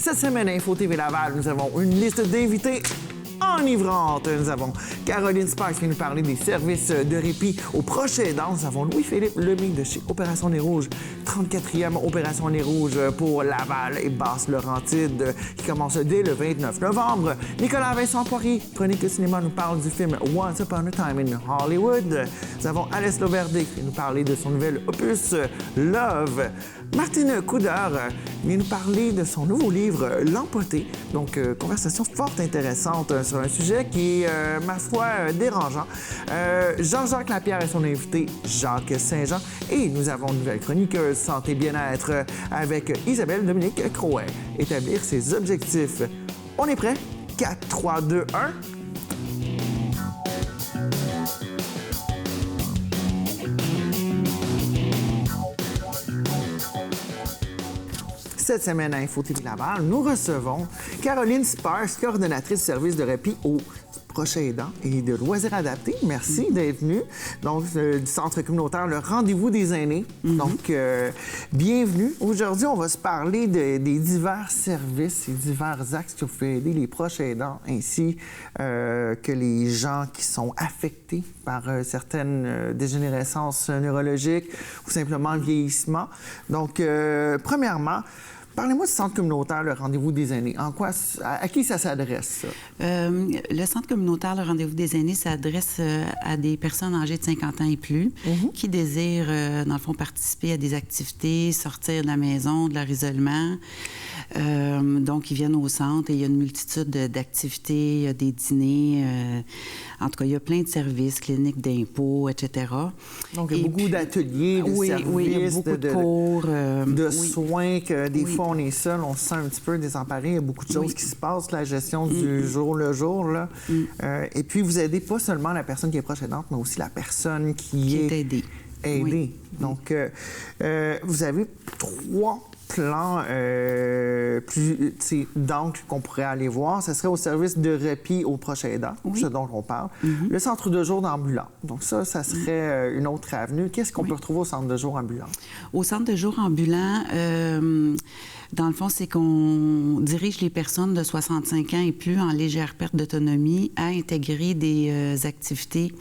Cette semaine, à Info TV Laval, nous avons une liste d'invités enivrante. Nous avons Caroline Sparks qui vient nous parler des services de répit aux proches aidants. Nous avons Louis-Philippe Lemay de chez Opération Nez Rouge, 34e Opération Nez Rouge pour Laval et Basse-Laurentide qui commence dès le 29 novembre. Nicolas Vincent Poirier, Chronique Cinéma, nous parle du film Once Upon a Time in Hollywood. Nous avons Alès Loverdé qui vient nous parler de son nouvel opus Love. Martine Coudert vient nous parler de son nouveau livre L'Empoté. Donc, conversation fort intéressante sur un sujet qui est, ma foi, dérangeant. Jean-Jacques Lapierre est son invité, Jacques Saint-Jean. Et nous avons une nouvelle chroniqueuse santé bien-être avec Isabelle Dominique Croet. Établir ses objectifs. On est prêt? 4, 3, 2, 1... Cette semaine à Info TV Laval, nous recevons Caroline Sparks, coordonnatrice du service de répit aux proches aidants et de loisirs adaptés. Merci d'être venue. Donc, du Centre communautaire Le Rendez-vous des aînés. Donc, bienvenue. Aujourd'hui, on va se parler des divers services et divers axes qui vous aider les proches aidants ainsi que les gens qui sont affectés par certaines dégénérescences neurologiques ou simplement le vieillissement. Donc, premièrement, parlez-moi du Centre communautaire Le Rendez-vous des aînés. À qui ça s'adresse, ça? Le Centre communautaire Le Rendez-vous des aînés s'adresse à des personnes âgées de 50 ans et plus qui désirent, dans le fond, participer à des activités, sortir de la maison, de leur isolement. Donc, ils viennent au centre et il y a une multitude d'activités, il y a des dîners. En tout cas, il y a plein de services, cliniques d'impôts, etc. Donc, il y a beaucoup d'ateliers, de services, il y a beaucoup de cours. De soins que des fois, on est seul, on se sent un petit peu désemparé. Il y a beaucoup de choses qui se passent, la gestion du jour le jour. Là. Et puis, vous aidez pas seulement la personne qui est proche aidante, mais aussi la personne qui est aidée. Oui. Donc, vous avez 3 plans d'angles qu'on pourrait aller voir. Ce serait au service de répit aux proches aidants, ce dont on parle. Le centre de jour ambulant. Donc ça serait une autre avenue. Qu'est-ce qu'on peut retrouver au centre de jour ambulant? Au centre de jour ambulant, dans le fond, c'est qu'on dirige les personnes de 65 ans et plus en légère perte d'autonomie à intégrer des activités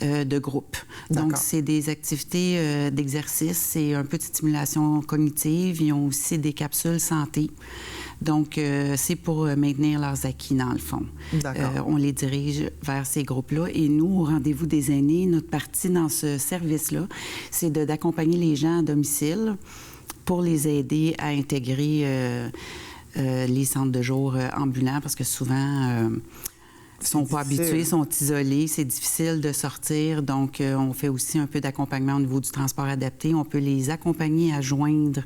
de groupe. Donc, c'est des activités d'exercice, c'est un peu de stimulation cognitive. Ils ont aussi des capsules santé. Donc, c'est pour maintenir leurs acquis, dans le fond. On les dirige vers ces groupes-là. Et nous, au Rendez-vous des aînés, notre partie dans ce service-là, c'est d'accompagner les gens à domicile pour les aider à intégrer les centres de jour ambulants, parce que souvent, ils ne sont pas habitués, ils sont isolés, c'est difficile de sortir. Donc, on fait aussi un peu d'accompagnement au niveau du transport adapté. On peut les accompagner à joindre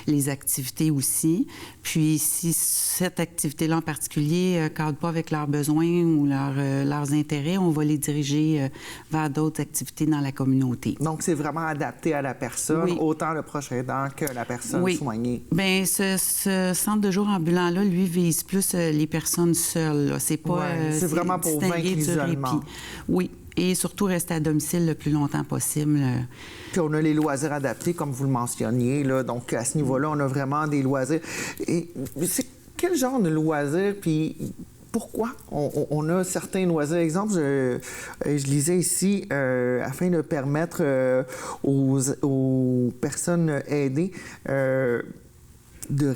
les activités aussi. Puis, si cette activité-là en particulier ne cadre pas avec leurs besoins ou leurs intérêts, on va les diriger vers d'autres activités dans la communauté. Donc, c'est vraiment adapté à la personne, autant le proche aidant que la personne soignée. Bien, ce centre de jour ambulant-là, lui, vise plus les personnes seules. C'est pas... c'est vraiment pour vaincre l'isolement. Oui, et surtout rester à domicile le plus longtemps possible. Puis on a les loisirs adaptés, comme vous le mentionniez, là. Donc, à ce niveau-là, on a vraiment des loisirs. Et c'est quel genre de loisirs, puis pourquoi on a certains loisirs? Exemple, je lisais ici, afin de permettre aux personnes aidées de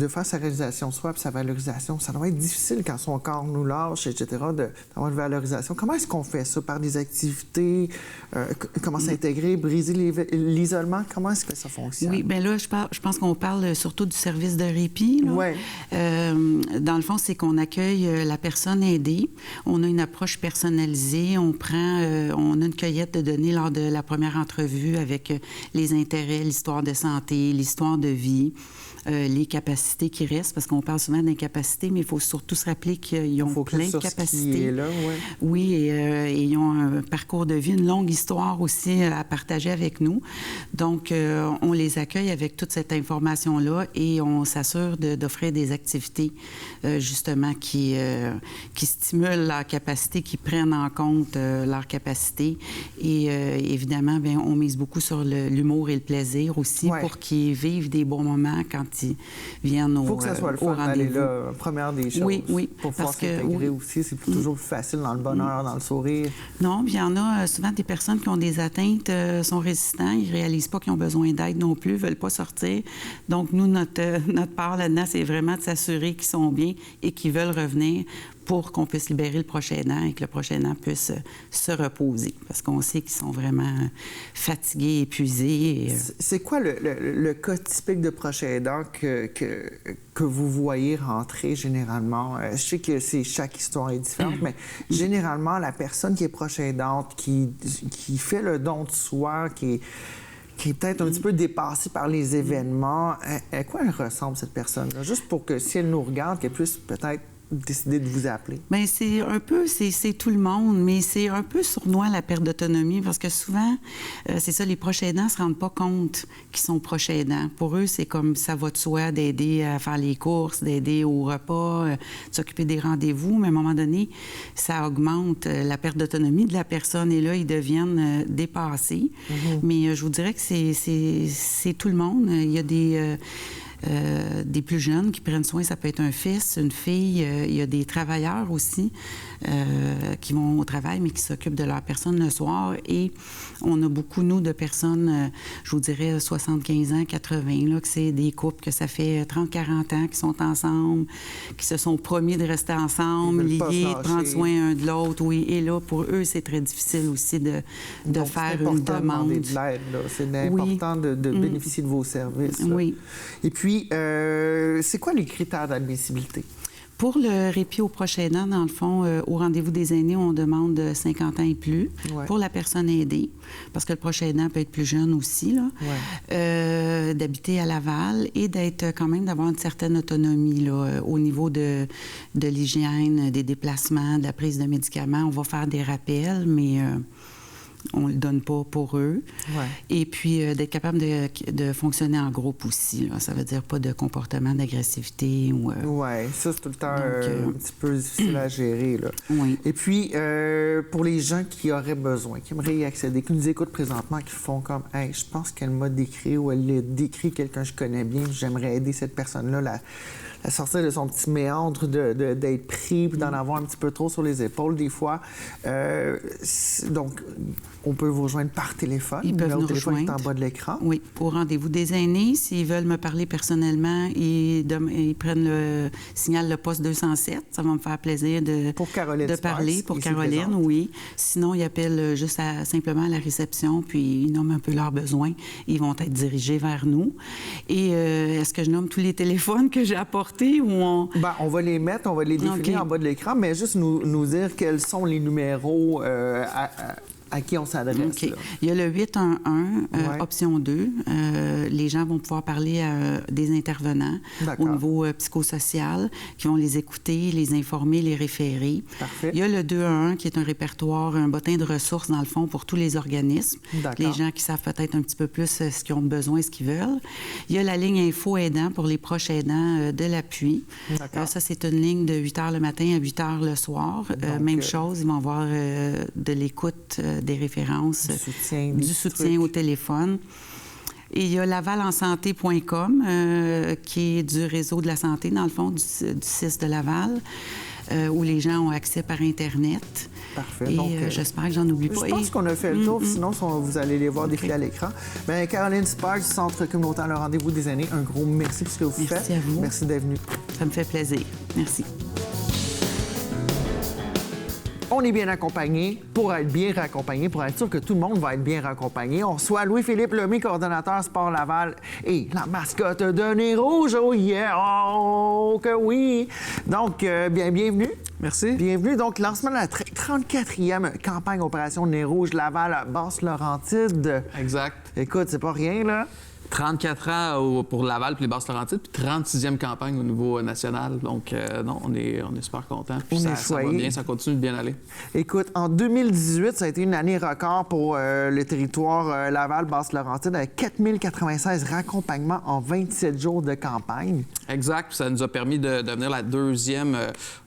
faire sa réalisation soi puis sa valorisation. Ça doit être difficile quand son corps nous lâche, etc., d'avoir une valorisation. Comment est-ce qu'on fait ça? Par des activités? Comment s'intégrer? Briser l'isolement? Comment est-ce que ça fonctionne? Oui, bien là, je pense qu'on parle surtout du service de répit. Oui. Dans le fond, c'est qu'on accueille la personne aidée. On a une approche personnalisée. On a une cueillette de données lors de la première entrevue avec les intérêts, l'histoire de santé, l'histoire de vie. Les capacités qui restent, parce qu'on parle souvent d'incapacités, mais il faut surtout se rappeler qu'ils ont plein de capacités. Oui, et ils ont un parcours de vie, une longue histoire aussi à partager avec nous. Donc, on les accueille avec toute cette information-là et on s'assure d'offrir des activités, justement, qui stimulent leur capacité, qui prennent en compte leur capacité. Et évidemment, bien, on mise beaucoup sur l'humour et le plaisir aussi pour qu'ils vivent des bons moments quand ils viennent au rendez-vous. Il faut que ça soit le fun d'aller là, première des choses. Oui, pour pouvoir s'intégrer aussi, c'est toujours plus facile dans le bonheur, dans le sourire. Non, puis il y en a souvent des personnes qui ont des atteintes, sont résistants, ils ne réalisent pas qu'ils ont besoin d'aide non plus, ne veulent pas sortir. Donc, nous, notre part là-dedans, c'est vraiment de s'assurer qu'ils sont bien et qu'ils veulent revenir pour qu'on puisse libérer le prochain aidant et que le prochain aidant puisse se reposer. Parce qu'on sait qu'ils sont vraiment fatigués, épuisés. C'est quoi le cas typique de prochain aidant que vous voyez rentrer généralement? Je sais que chaque histoire est différente, mais généralement, la personne qui est prochain aidante, qui fait le don de soi, qui est peut-être un petit peu dépassée par les événements, à quoi elle ressemble, cette personne-là? Juste pour que, si elle nous regarde, qu'elle puisse peut-être décider de vous appeler? Bien, c'est un peu, c'est tout le monde, mais c'est un peu sournois, la perte d'autonomie, parce que souvent, c'est ça, les proches aidants ne se rendent pas compte qu'ils sont proches aidants. Pour eux, c'est comme ça va de soi d'aider à faire les courses, d'aider au repas, de s'occuper des rendez-vous, mais à un moment donné, ça augmente la perte d'autonomie de la personne, et là, ils deviennent dépassés. Mais je vous dirais que c'est tout le monde. Il y a des plus jeunes qui prennent soin, ça peut être un fils, une fille. Il y a des travailleurs aussi qui vont au travail, mais qui s'occupent de leur personne le soir. Et on a beaucoup, nous, de personnes, je vous dirais 75 ans, 80, là, que c'est des couples que ça fait 30-40 ans qui sont ensemble, qui se sont promis de rester ensemble, liés, de prendre soin un de l'autre. Oui, et là, pour eux, c'est très difficile aussi de faire une demande. De l'aide, là. C'est important de bénéficier de vos services. Là. Oui. Et puis, c'est quoi les critères d'admissibilité? Pour le répit au proche aidant, dans le fond, au rendez-vous des aînés, on demande 50 ans et plus pour la personne aidée, parce que le proche aidant peut être plus jeune aussi, là, d'habiter à Laval et d'être quand même, d'avoir une certaine autonomie là, au niveau de l'hygiène, des déplacements, de la prise de médicaments. On va faire des rappels, mais on ne le donne pas pour eux. Et puis, d'être capable de fonctionner en groupe aussi. Là. Ça veut dire pas de comportement d'agressivité. Oui, ça, c'est tout le temps un petit peu difficile à gérer. Là. Oui. Et puis, pour les gens qui auraient besoin, qui aimeraient y accéder, qui nous écoutent présentement, qui font comme « Hey, je pense qu'elle m'a décrit ou elle a décrit quelqu'un que je connais bien, j'aimerais aider cette personne-là à sortir de son petit méandre d'être pris puis d'en avoir un petit peu trop sur les épaules des fois. » Donc, on peut vous rejoindre par téléphone. Ils peuvent nous téléphone rejoindre. est en bas de l'écran. Oui, au rendez-vous des aînés. S'ils veulent me parler personnellement, ils prennent signal le poste 207. Ça va me faire plaisir de parler. Pour Caroline, oui. Sinon, ils appellent juste simplement à la réception, puis ils nomment un peu leurs besoins. Ils vont être dirigés vers nous. Et est-ce que je nomme tous les téléphones que j'ai apportés ou on... Bien, on va les mettre, on va les défiler en bas de l'écran, mais juste nous dire quels sont les numéros à qui on s'adresse. Okay. Il y a le 811, option 2. Les gens vont pouvoir parler à des intervenants au niveau psychosocial qui vont les écouter, les informer, les référer. Parfait. Il y a le 211 qui est un répertoire, un bottin de ressources, dans le fond, pour tous les organismes. Les gens qui savent peut-être un petit peu plus ce qu'ils ont besoin, ce qu'ils veulent. Il y a la ligne Info aidant pour les proches aidants de l'appui. Ça, c'est une ligne de 8 h le matin à 8 h le soir. Même chose, ils vont avoir de l'écoute, des références, du soutien au téléphone. Et il y a lavalensanté.com, qui est du réseau de la santé, dans le fond, du CIS de Laval, où les gens ont accès par Internet. Parfait. Et donc, j'espère que j'en oublie pas. Je pense qu'on a fait le tour, sinon vous allez les voir défiler à l'écran. Bien, Caroline Sparks, du Centre communautaire Le Rendez-vous des aînés, un gros merci pour ce que vous faites. Merci à vous. Merci d'être venu. Ça me fait plaisir. Merci. On est bien accompagné pour être bien raccompagné, pour être sûr que tout le monde va être bien raccompagné. On reçoit Louis-Philippe Lemay, coordonnateur Sport Laval et la mascotte de Nez Rouge. Oh yeah! Oh que oui! Donc, bienvenue. Merci. Bienvenue. Donc, lancement de la 34e campagne Opération Nez Rouge Laval Basse-Laurentide. Exact. Écoute, c'est pas rien, là. 34 ans pour Laval puis les Basses-Laurentides, puis 36e campagne au niveau national. Donc, non, on est super contents. Puis ça va bien, ça continue de bien aller. Écoute, en 2018, ça a été une année record pour le territoire Laval-Basse-Laurentide avec 4096 raccompagnements en 27 jours de campagne. Exact. Puis ça nous a permis de devenir la deuxième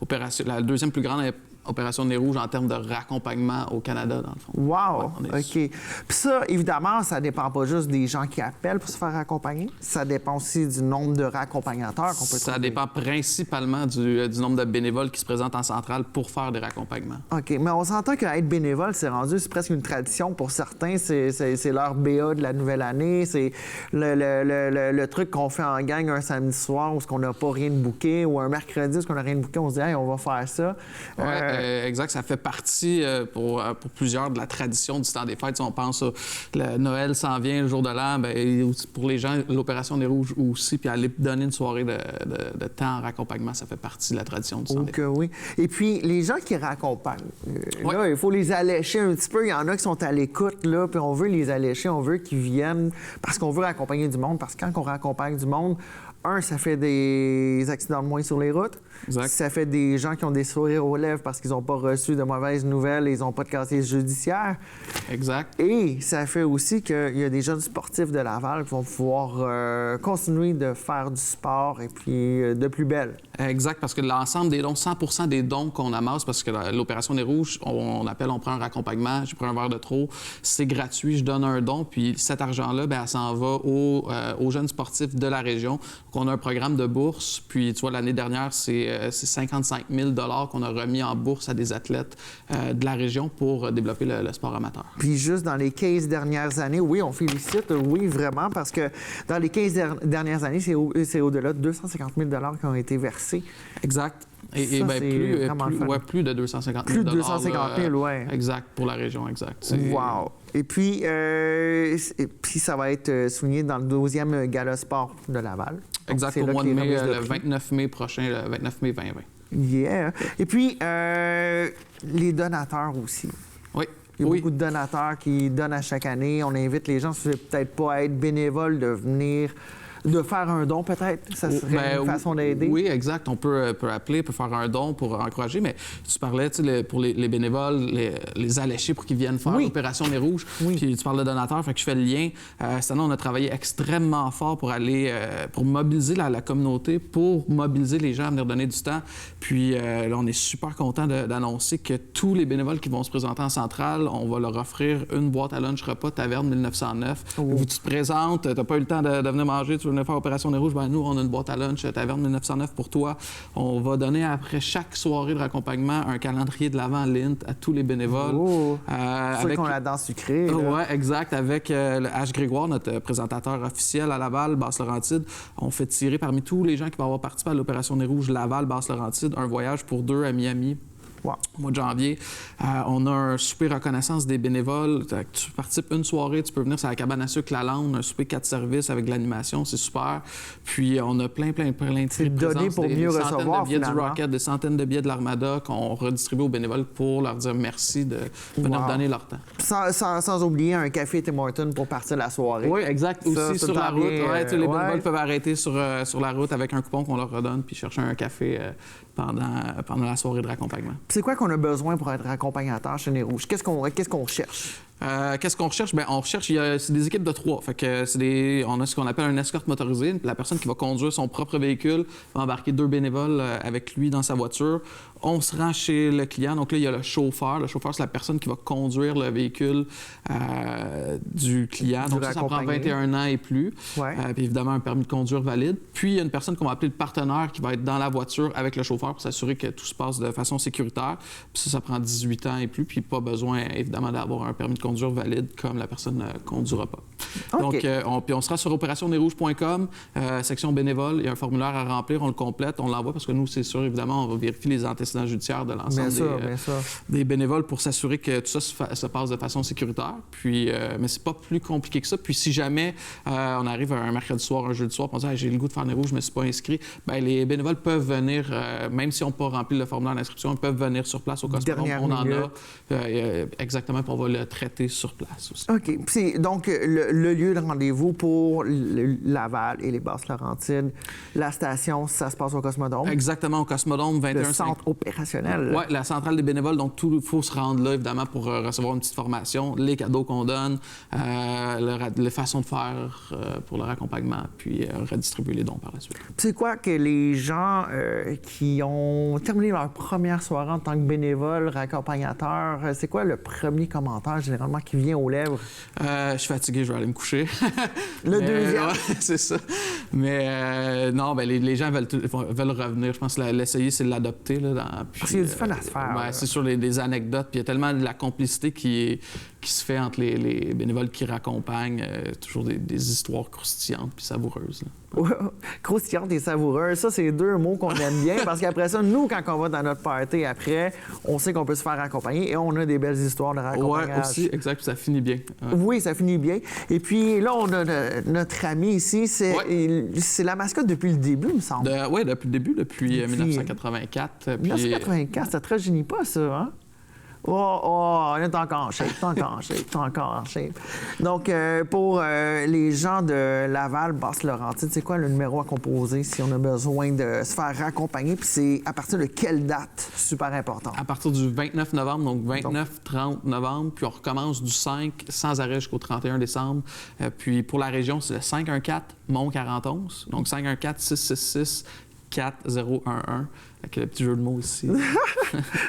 opération, la deuxième plus grande Opération Nez Rouge en termes de raccompagnement au Canada, dans le fond. Wow! OK. Puis ça, évidemment, ça dépend pas juste des gens qui appellent pour se faire raccompagner. Ça dépend aussi du nombre de raccompagnateurs qu'on peut trouver. Ça dépend principalement du nombre de bénévoles qui se présentent en centrale pour faire des raccompagnements. OK. Mais on s'entend qu'être bénévole, c'est presque une tradition pour certains. C'est leur BA de la nouvelle année. C'est le truc qu'on fait en gang un samedi soir où on n'a pas rien de booké, ou un mercredi où on n'a rien de booké, on se dit hey, on va faire ça. Exact. Ça fait partie pour plusieurs de la tradition du temps des fêtes. Si on pense le Noël s'en vient, le jour de l'an, bien, pour les gens, l'Opération Nez Rouge aussi, puis aller donner une soirée de temps en raccompagnement, ça fait partie de la tradition du temps des fêtes. Oui. Et puis, les gens qui raccompagnent, là, il faut les allécher un petit peu. Il y en a qui sont à l'écoute, là, puis on veut les allécher, on veut qu'ils viennent parce qu'on veut raccompagner du monde, parce que quand on raccompagne du monde, ça fait des accidents de moins sur les routes. Exact. Ça fait des gens qui ont des sourires aux lèvres parce qu'ils n'ont pas reçu de mauvaises nouvelles et ils n'ont pas de casier judiciaire. Exact. Et ça fait aussi qu'il y a des jeunes sportifs de Laval qui vont pouvoir continuer de faire du sport et puis de plus belle. Exact, parce que l'ensemble des dons, 100% des dons qu'on amasse, parce que l'Opération Nez Rouge, on prend un raccompagnement, j'ai pris un verre de trop, c'est gratuit, je donne un don, puis cet argent-là, bien, elle s'en va aux jeunes sportifs de la région. Donc, on a un programme de bourse, puis tu vois, l'année dernière, c'est 55 000 $ qu'on a remis en bourse à des athlètes de la région pour développer le sport amateur. Puis juste dans les 15 dernières années, oui, on félicite, oui, vraiment, parce que dans les 15 dernières années, c'est au-delà de 250 000 $ qui ont été versés. Exact. Et bien, plus de 250 000 Plus de 250 000, oui. Exact, pour la région, exact. Wow! Et puis ça va être souligné dans le 12e Gala Sport de Laval. Exact, au mois de mai, le 29 mai prochain, le 29 mai 2020. Yeah! Et puis, les donateurs aussi. Oui. Il y a beaucoup de donateurs qui donnent à chaque année. On invite les gens, si c'est peut-être pas à être bénévole, de venir... de faire un don, peut-être? Ça serait une façon d'aider? Oui, exact. On peut appeler, peut faire un don pour encourager, mais tu parlais, pour les bénévoles, les allécher pour qu'ils viennent faire l'Opération Nez Rouge. Oui. Puis tu parles de donateurs, fait que je fais le lien. Cette année, on a travaillé extrêmement fort pour aller, pour mobiliser la communauté, pour mobiliser les gens à venir donner du temps. Puis là, on est super content d'annoncer que tous les bénévoles qui vont se présenter en centrale, on va leur offrir une boîte à lunch repas Taverne 1909. Où tu te présentes, tu n'as pas eu le temps de venir manger, tu veux faire Opération Nez Rouge, bien, nous, on a une boîte à lunch Taverne 1909 pour toi. On va donner après chaque soirée de raccompagnement un calendrier de l'Avent Lint à tous les bénévoles. Ceux qui ont la dent sucrée. Oui, exact. Avec le H. Grégoire, notre présentateur officiel à Laval, Basse-Laurentide, on fait tirer parmi tous les gens qui vont avoir participé à l'Opération Nez Rouge Laval, Basse-Laurentide, un voyage pour 2 à Miami. Wow. Au mois de janvier. On a un souper reconnaissance des bénévoles. Tu participes une soirée, tu peux venir sur la cabane à sucre Lalande, un souper 4 services avec de l'animation, c'est super. Puis on a plein de prix de donné pour mieux recevoir, de billets du Rocket, des centaines de billets de l'Armada qu'on redistribue aux bénévoles pour leur dire merci de venir donner leur temps. Sans oublier un café Tim Hortons pour partir la soirée. Oui, exact. Aussi sur la route. Les bénévoles peuvent arrêter sur la route avec un coupon qu'on leur redonne puis chercher un café pendant la soirée de raccompagnement. C'est quoi qu'on a besoin pour être accompagnateur chez Nez Rouge? Qu'est-ce qu'on cherche? Qu'est-ce qu'on recherche? Bien, on recherche, c'est des équipes de 3. Fait que on a ce qu'on appelle un escorte motorisé. La personne qui va conduire son propre véhicule va embarquer 2 bénévoles avec lui dans sa voiture. On se rend chez le client. Donc là, il y a le chauffeur. Le chauffeur, c'est la personne qui va conduire le véhicule du client. Donc ça prend 21 ans et plus. Ouais. Puis évidemment, un permis de conduire valide. Puis il y a une personne qu'on va appeler le partenaire qui va être dans la voiture avec le chauffeur pour s'assurer que tout se passe de façon sécuritaire. Puis ça prend 18 ans et plus. Puis pas besoin, évidemment, d'avoir un permis de conduire valide comme la personne ne conduira pas. Okay. Donc, on sera sur opérationnezrouge.com, section bénévole. Il y a un formulaire à remplir, on le complète, on l'envoie parce que nous, c'est sûr, évidemment, on va vérifier les antécédents judiciaires de l'ensemble des bénévoles pour s'assurer que tout ça se passe de façon sécuritaire. Puis, mais c'est pas plus compliqué que ça. Puis si jamais on arrive un mercredi soir, un jeudi soir, on dit hey, j'ai le goût de faire Nez Rouge, je me suis pas inscrit, bien, les bénévoles peuvent venir, même si on n'a pas rempli le formulaire d'inscription, ils peuvent venir sur place au cas où on en a. Exactement, puis on va le traiter désinfecter sur place aussi. OK. C'est donc le lieu de rendez-vous pour Laval et les Basses-Laurentides. La station, ça se passe au Cosmodome. Exactement, au Cosmodome, 21. Le centre opérationnel. Oui, la centrale des bénévoles. Donc, il faut se rendre là, évidemment, pour recevoir une petite formation, les cadeaux qu'on donne, les façons de faire pour leur accompagnement, puis redistribuer les dons par la suite. C'est quoi que les gens qui ont terminé leur première soirée en tant que bénévole, accompagnateur, c'est quoi le premier commentaire généralement qui vient aux lèvres? Je suis fatigué, je vais aller me coucher. Le deuxième? Ouais, c'est ça. Mais non, ben, les gens veulent revenir. Je pense que l'essayer, c'est l'adopter. Parce qu'il y a du fun à se faire. Ouais, c'est sur des anecdotes. Puis il y a tellement de la complicité qui se fait entre les bénévoles qui raccompagnent. Toujours des histoires croustillantes puis savoureuses. Croustillante et savoureuse, ça, c'est deux mots qu'on aime bien parce qu'après ça, nous, quand on va dans notre party après, on sait qu'on peut se faire accompagner et on a des belles histoires de raccompagnage. Oui, aussi, exact, puis ça finit bien. Ouais. Oui, ça finit bien. Et puis là, on a notre ami ici, c'est la mascotte depuis le début, il me semble. Oui, depuis le début, depuis 1984. 1984, ça ne te rajeunit pas, ça, hein? Oh, on est encore en shape, encore en shape. Donc, pour les gens de Laval, Basse-Laurentide, c'est quoi le numéro à composer si on a besoin de se faire raccompagner? Puis c'est à partir de quelle date? Super important. À partir du 29 novembre, donc 29-30 novembre, puis on recommence du 5 sans arrêt jusqu'au 31 décembre. Puis pour la région, c'est le 514-Mont-41. Donc 514-666-4011. Avec le petit jeu de mots ici.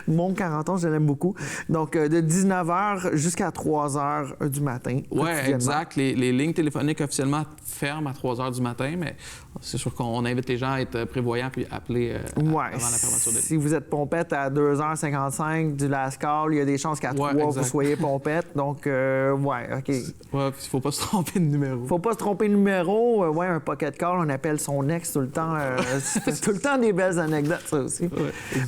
Mon 40 ans, je l'aime beaucoup. Donc, de 19h jusqu'à 3h du matin. Oui, exact. Les lignes téléphoniques officiellement ferment à 3h du matin, mais c'est sûr qu'on invite les gens à être prévoyants puis appeler avant la fermeture des lignes. Si vous êtes pompette à 2h55 du last call, il y a des chances qu'à 3 vous soyez pompette. Donc, OK. Oui, il ne faut pas se tromper de numéro. Faut pas se tromper de numéro. Un pocket call, on appelle son ex tout le temps. C'est tout le temps des belles anecdotes, ça aussi.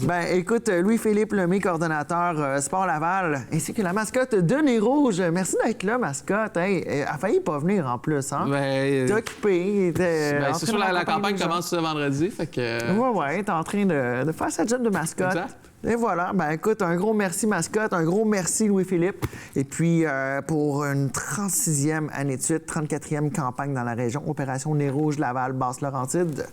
Ouais, écoute, Louis-Philippe Lemay, coordonnateur Sport Laval, ainsi que la mascotte de Nez Rouge. Merci d'être là, mascotte. Hey, elle a failli pas venir en plus, hein? T'es occupé. C'est sûr, la campagne commence ce vendredi, fait que... Oui, t'es en train de faire sa job de mascotte. Exact. Et voilà. Écoute, un gros merci, mascotte. Un gros merci, Louis-Philippe. Et puis, pour une 36e année de suite, 34e campagne dans la région, Opération Nez Rouge, Laval, Basse-Laurentide.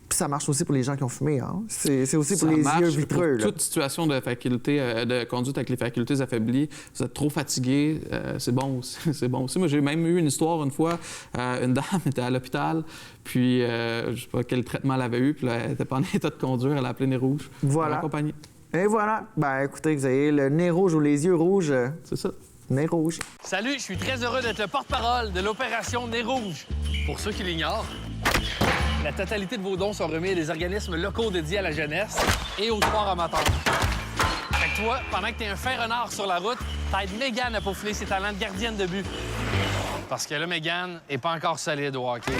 Puis ça marche aussi pour les gens qui ont fumé. Hein? C'est aussi pour les yeux vitreux. Pour toute situation de faculté, de conduite avec les facultés affaiblies, vous êtes trop fatigué, c'est bon aussi. C'est bon aussi. Moi, j'ai même eu une histoire une fois. Une dame était à l'hôpital, puis je ne sais pas quel traitement elle avait eu, puis là, elle n'était pas en état de conduire, elle a appelé Nez Rouge. Voilà. Accompagné. Et voilà. Écoutez, vous avez le nez rouge ou les yeux rouges. C'est ça. Nez Rouge. Salut, je suis très heureux d'être le porte-parole de l'opération Nez Rouge. Pour ceux qui l'ignorent, la totalité de vos dons sont remis à des organismes locaux dédiés à la jeunesse et au sport amateur. Fait que toi, pendant que t'es un fin renard sur la route, t'aides Mégane à peaufiner ses talents de gardienne de but. Parce que là, Mégane est pas encore solide au hockey.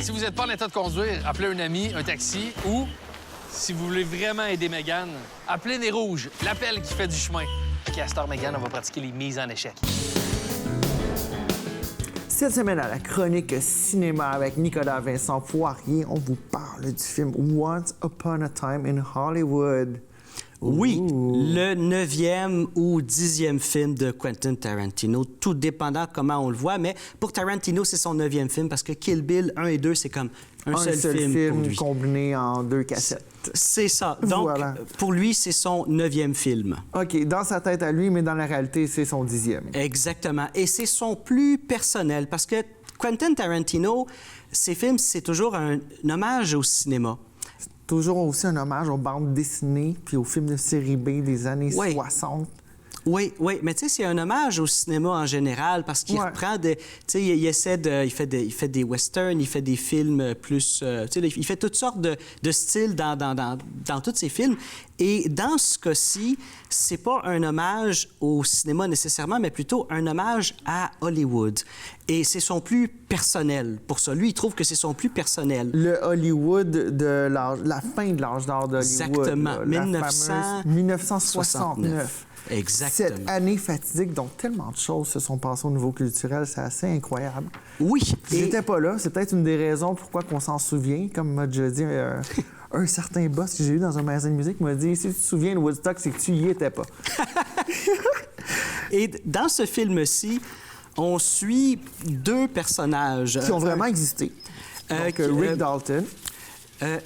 Si vous n'êtes pas en état de conduire, appelez un ami, un taxi ou, si vous voulez vraiment aider Mégane, appelez Nez Rouge, l'appel qui fait du chemin. Castor Mégane, on va pratiquer les mises en échec. Cette semaine, à la chronique cinéma avec Nicolas Vincent Poirier, on vous parle du film Once Upon a Time in Hollywood. Oui, le 9e ou 10e film de Quentin Tarantino, tout dépendant comment on le voit, mais pour Tarantino, c'est son 9e film parce que Kill Bill 1 et 2, c'est comme un seul film pour lui. Combiné en 2 cassettes. C'est ça. Donc, voilà. Pour lui, c'est son 9e film. OK, dans sa tête à lui, mais dans la réalité, c'est son 10e. Exactement. Et c'est son plus personnel parce que Quentin Tarantino, ses films, c'est toujours un hommage au cinéma. Toujours aussi un hommage aux bandes dessinées puis aux films de série B des années 60. Oui, mais tu sais, c'est un hommage au cinéma en général parce qu'il reprend des... Tu sais, il essaie de... Il fait des westerns, il fait des films plus... tu sais, il fait toutes sortes de styles dans tous ses films. Et dans ce cas-ci, c'est pas un hommage au cinéma nécessairement, mais plutôt un hommage à Hollywood. Et c'est son plus personnel. Pour ça, lui, il trouve que c'est son plus personnel. Le Hollywood de la fin de l'âge d'or d'Hollywood. Exactement. Là, 1969. Exactement. Cette année fatidique dont tellement de choses se sont passées au niveau culturel, c'est assez incroyable. Oui. J'étais pas là. C'est peut-être une des raisons pourquoi on s'en souvient. Comme m'a déjà dit un certain boss que j'ai eu dans un magasin de musique m'a dit « Si tu te souviens de Woodstock, c'est que tu y étais pas. » Et dans ce film-ci, on suit deux personnages. Qui ont vraiment existé. Donc, Rick Dalton.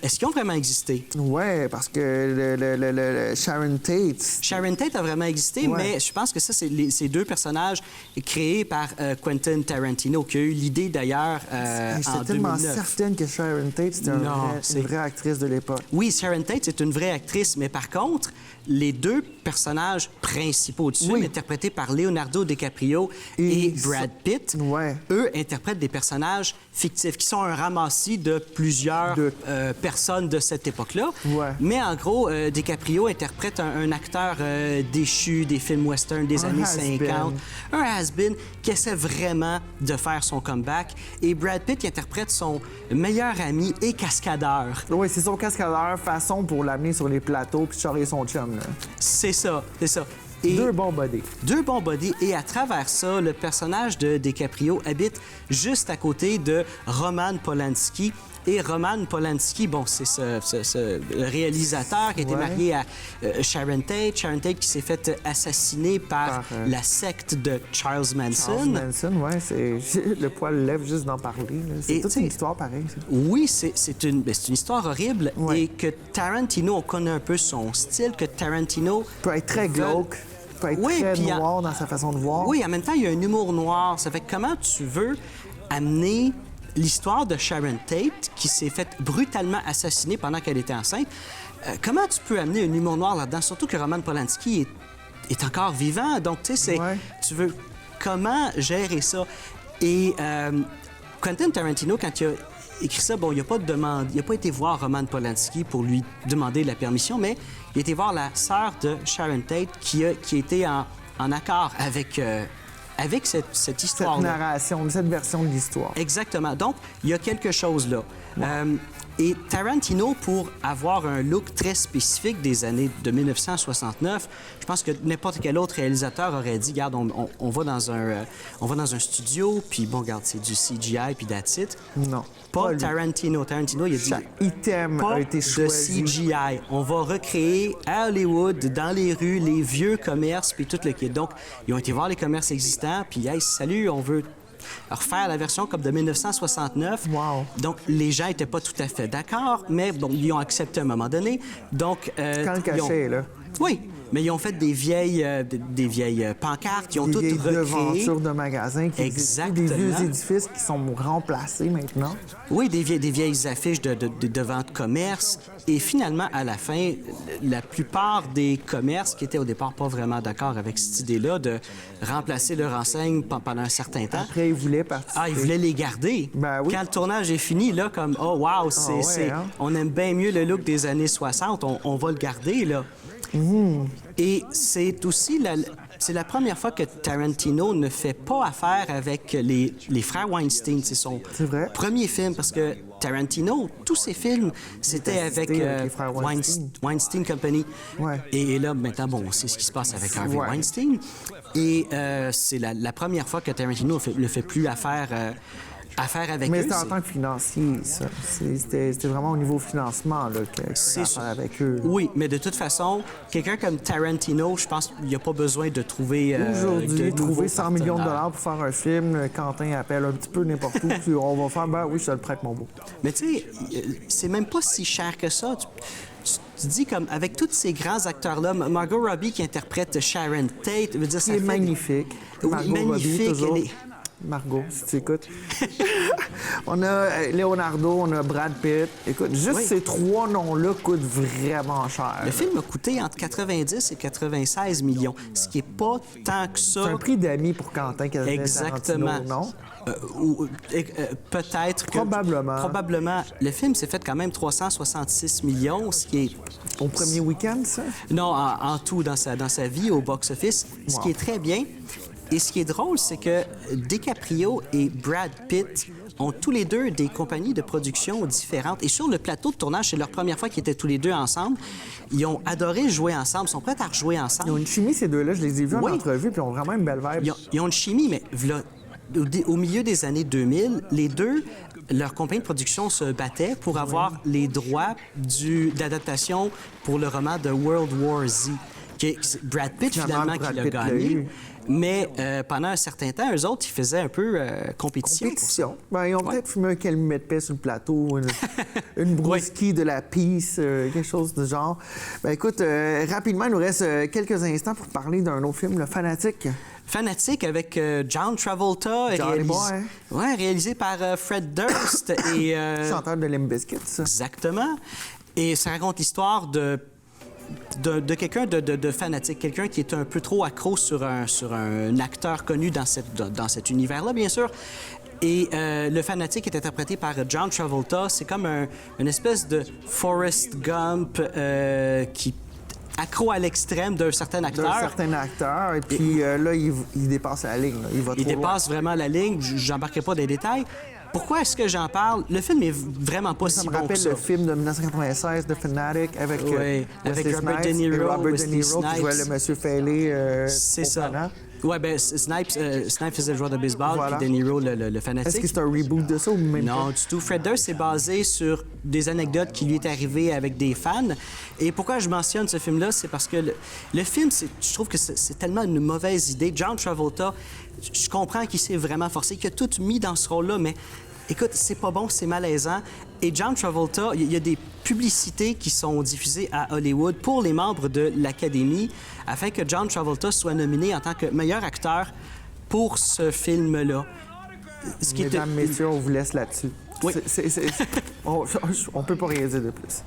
Est-ce qu'ils ont vraiment existé? Oui, parce que le Sharon Tate... Sharon Tate a vraiment existé, mais je pense que ça, c'est ces deux personnages créés par Quentin Tarantino, qui a eu l'idée d'ailleurs en 2009. J'étais tellement certaine que Sharon Tate, c'était une vraie actrice de l'époque. Oui, Sharon Tate, c'est une vraie actrice, mais par contre, les deux personnages principaux du film, interprétés par Leonardo DiCaprio et Brad Pitt, eux interprètent des personnages fictifs, qui sont un ramassis de plusieurs personnes de cette époque-là. Mais en gros, DiCaprio interprète un acteur déchu des films western des années 50, un has-been qui essaie vraiment de faire son comeback. Et Brad Pitt interprète son meilleur ami et cascadeur. Oui, c'est son cascadeur, façon pour l'amener sur les plateaux puis charrer son chum. C'est ça, c'est ça. Et deux bons bodies. Deux bons bodies. Et à travers ça, le personnage de DiCaprio habite juste à côté de Roman Polanski. Et Roman Polanski, bon, c'est le réalisateur qui a été marié à Sharon Tate. Sharon Tate qui s'est fait assassiner par la secte de Charles Manson. Charles Manson, oui. Le poil lève juste d'en parler. C'est toute une histoire pareille. Ça. Oui, c'est une histoire horrible. Et que Tarantino, on connaît un peu son style, que Tarantino... peut être très glauque. Peut être très noir dans sa façon de voir. Oui, en même temps, il y a un humour noir. Ça fait que comment tu veux amener l'histoire de Sharon Tate, qui s'est faite brutalement assassiner pendant qu'elle était enceinte, comment tu peux amener un humour noir là-dedans? Surtout que Roman Polanski est encore vivant. Donc, tu sais, tu veux... Comment gérer ça? Et Quentin Tarantino, quand il a écrit ça, bon, il n'a pas été voir Roman Polanski pour lui demander la permission, mais il a été voir la sœur de Sharon Tate qui était en accord avec cette histoire-là. Cette narration, cette version de l'histoire. Exactement. Donc, il y a quelque chose là. Et Tarantino, pour avoir un look très spécifique des années de 1969, je pense que n'importe quel autre réalisateur aurait dit, regarde, on va dans un studio, puis bon, regarde, c'est du CGI, puis that's it. Non. Pas Tarantino. Tarantino, il a dit... Chaque item a été choisi. De CGI. On va recréer à Hollywood, dans les rues, les vieux commerces, puis tout le kit. Donc, ils ont été voir les commerces existants, puis hey, salut, on veut refaire la version comme de 1969. Wow. Donc, les gens n'étaient pas tout à fait d'accord, mais bon, ils ont accepté à un moment donné. Donc, quand le cachet, là. Oui, mais ils ont fait des vieilles pancartes, ils ont toutes recréé. Des devantures de magasins qui existent, des vieux édifices qui sont remplacés maintenant. Oui, des vieilles affiches de vente commerce. Et finalement, à la fin, la plupart des commerces qui étaient au départ pas vraiment d'accord avec cette idée-là de remplacer leur enseigne pendant un certain temps. Après, ils voulaient participer. Ah, ils voulaient les garder. Ben oui. Quand le tournage est fini, là, comme, oh wow, on aime bien mieux le look des années 60, on va le garder, là. Et c'est aussi c'est la première fois que Tarantino ne fait pas affaire avec les frères Weinstein. C'est son premier film, parce que Tarantino, tous ses films, c'était avec les frères Weinstein Company. Et là, maintenant, bon, on sait ce qui se passe avec Harvey Weinstein. Et c'est la première fois que Tarantino ne fait plus affaire avec eux. Mais c'était en tant que financier, ça. C'était vraiment au niveau financement là, que c'est affaire avec eux. Oui, mais de toute façon, quelqu'un comme Tarantino, je pense qu'il n'y a pas besoin de trouver... Aujourd'hui, trouver 100 millions de dollars pour faire un film, Quentin appelle un petit peu n'importe où, puis on va faire, ben oui, je te le prête, mon beau. Mais tu sais, c'est même pas si cher que ça. Tu dis comme avec tous ces grands acteurs-là, Margot Robbie qui interprète Sharon Tate, veut dire ça fait magnifique. Oui, magnifique. Margot, si tu écoutes. On a Leonardo, on a Brad Pitt. Écoute, juste ces trois noms-là coûtent vraiment cher. Le film a coûté entre 90 et 96 millions, ce qui n'est pas tant que ça. C'est un prix d'amis pour Quentin qui a exactement. Non? Peut-être que... Probablement. Le film s'est fait quand même 366 millions, ce qui est... Au premier week-end, ça? Non, en tout, dans sa vie, au box-office, ce qui est très bien. Et ce qui est drôle, c'est que DiCaprio et Brad Pitt ont tous les deux des compagnies de production différentes. Et sur le plateau de tournage, c'est leur première fois qu'ils étaient tous les deux ensemble. Ils ont adoré jouer ensemble, ils sont prêts à rejouer ensemble. Ils ont une chimie, ces deux-là. Je les ai vus en entrevue, puis ils ont vraiment une belle vibe. Ils ont une chimie, mais au milieu des années 2000, les deux, leur compagnie de production se battait pour avoir les droits d'adaptation pour le roman de World War Z. Brad Pitt, finalement, qui l'a gagné. Mais pendant un certain temps, eux autres, ils faisaient un peu compétition. Ben, ils ont peut-être fumé un calumet de paix sur le plateau, une brouski de la Peace, quelque chose de genre. Ben, écoute, rapidement, il nous reste quelques instants pour parler d'un autre film, Le Fanatique. Fanatique avec John Travolta, réalisé par Fred Durst. Et, chanteur de Limp Bizkit, ça. Exactement. Et ça raconte l'histoire de quelqu'un de fanatique, quelqu'un qui est un peu trop accro sur un acteur connu dans cet univers-là, bien sûr. Et le fanatique est interprété par John Travolta. C'est comme une espèce de Forrest Gump qui accro à l'extrême d'un certain acteur. Et puis là, il dépasse la ligne. Là. Il dépasse vraiment la ligne. J'embarquerai pas dans les détails. Pourquoi est-ce que j'en parle? Le film est vraiment pas si bon que ça. Ça me rappelle le film de 1996, The Fanatic, avec Robert De Niro, qui jouait le monsieur fêlé. C'est ça. Oui, bien, Snipes faisait le joueur de baseball, puis De Niro, le fanatique. Est-ce que c'est un reboot de ça ou même Non, pas? Du tout. Fred Durst, c'est basé sur des anecdotes qui lui est arrivées avec des fans. Et pourquoi je mentionne ce film-là, c'est parce que le film, je trouve que c'est tellement une mauvaise idée. John Travolta, je comprends qu'il s'est vraiment forcé, qu'il a tout mis dans ce rôle-là, mais écoute, c'est pas bon, c'est malaisant. Et John Travolta, il y a des publicités qui sont diffusées à Hollywood pour les membres de l'Académie afin que John Travolta soit nominé en tant que meilleur acteur pour ce film-là. Mesdames, messieurs, on vous laisse là-dessus. Oui. On peut pas rien dire de plus.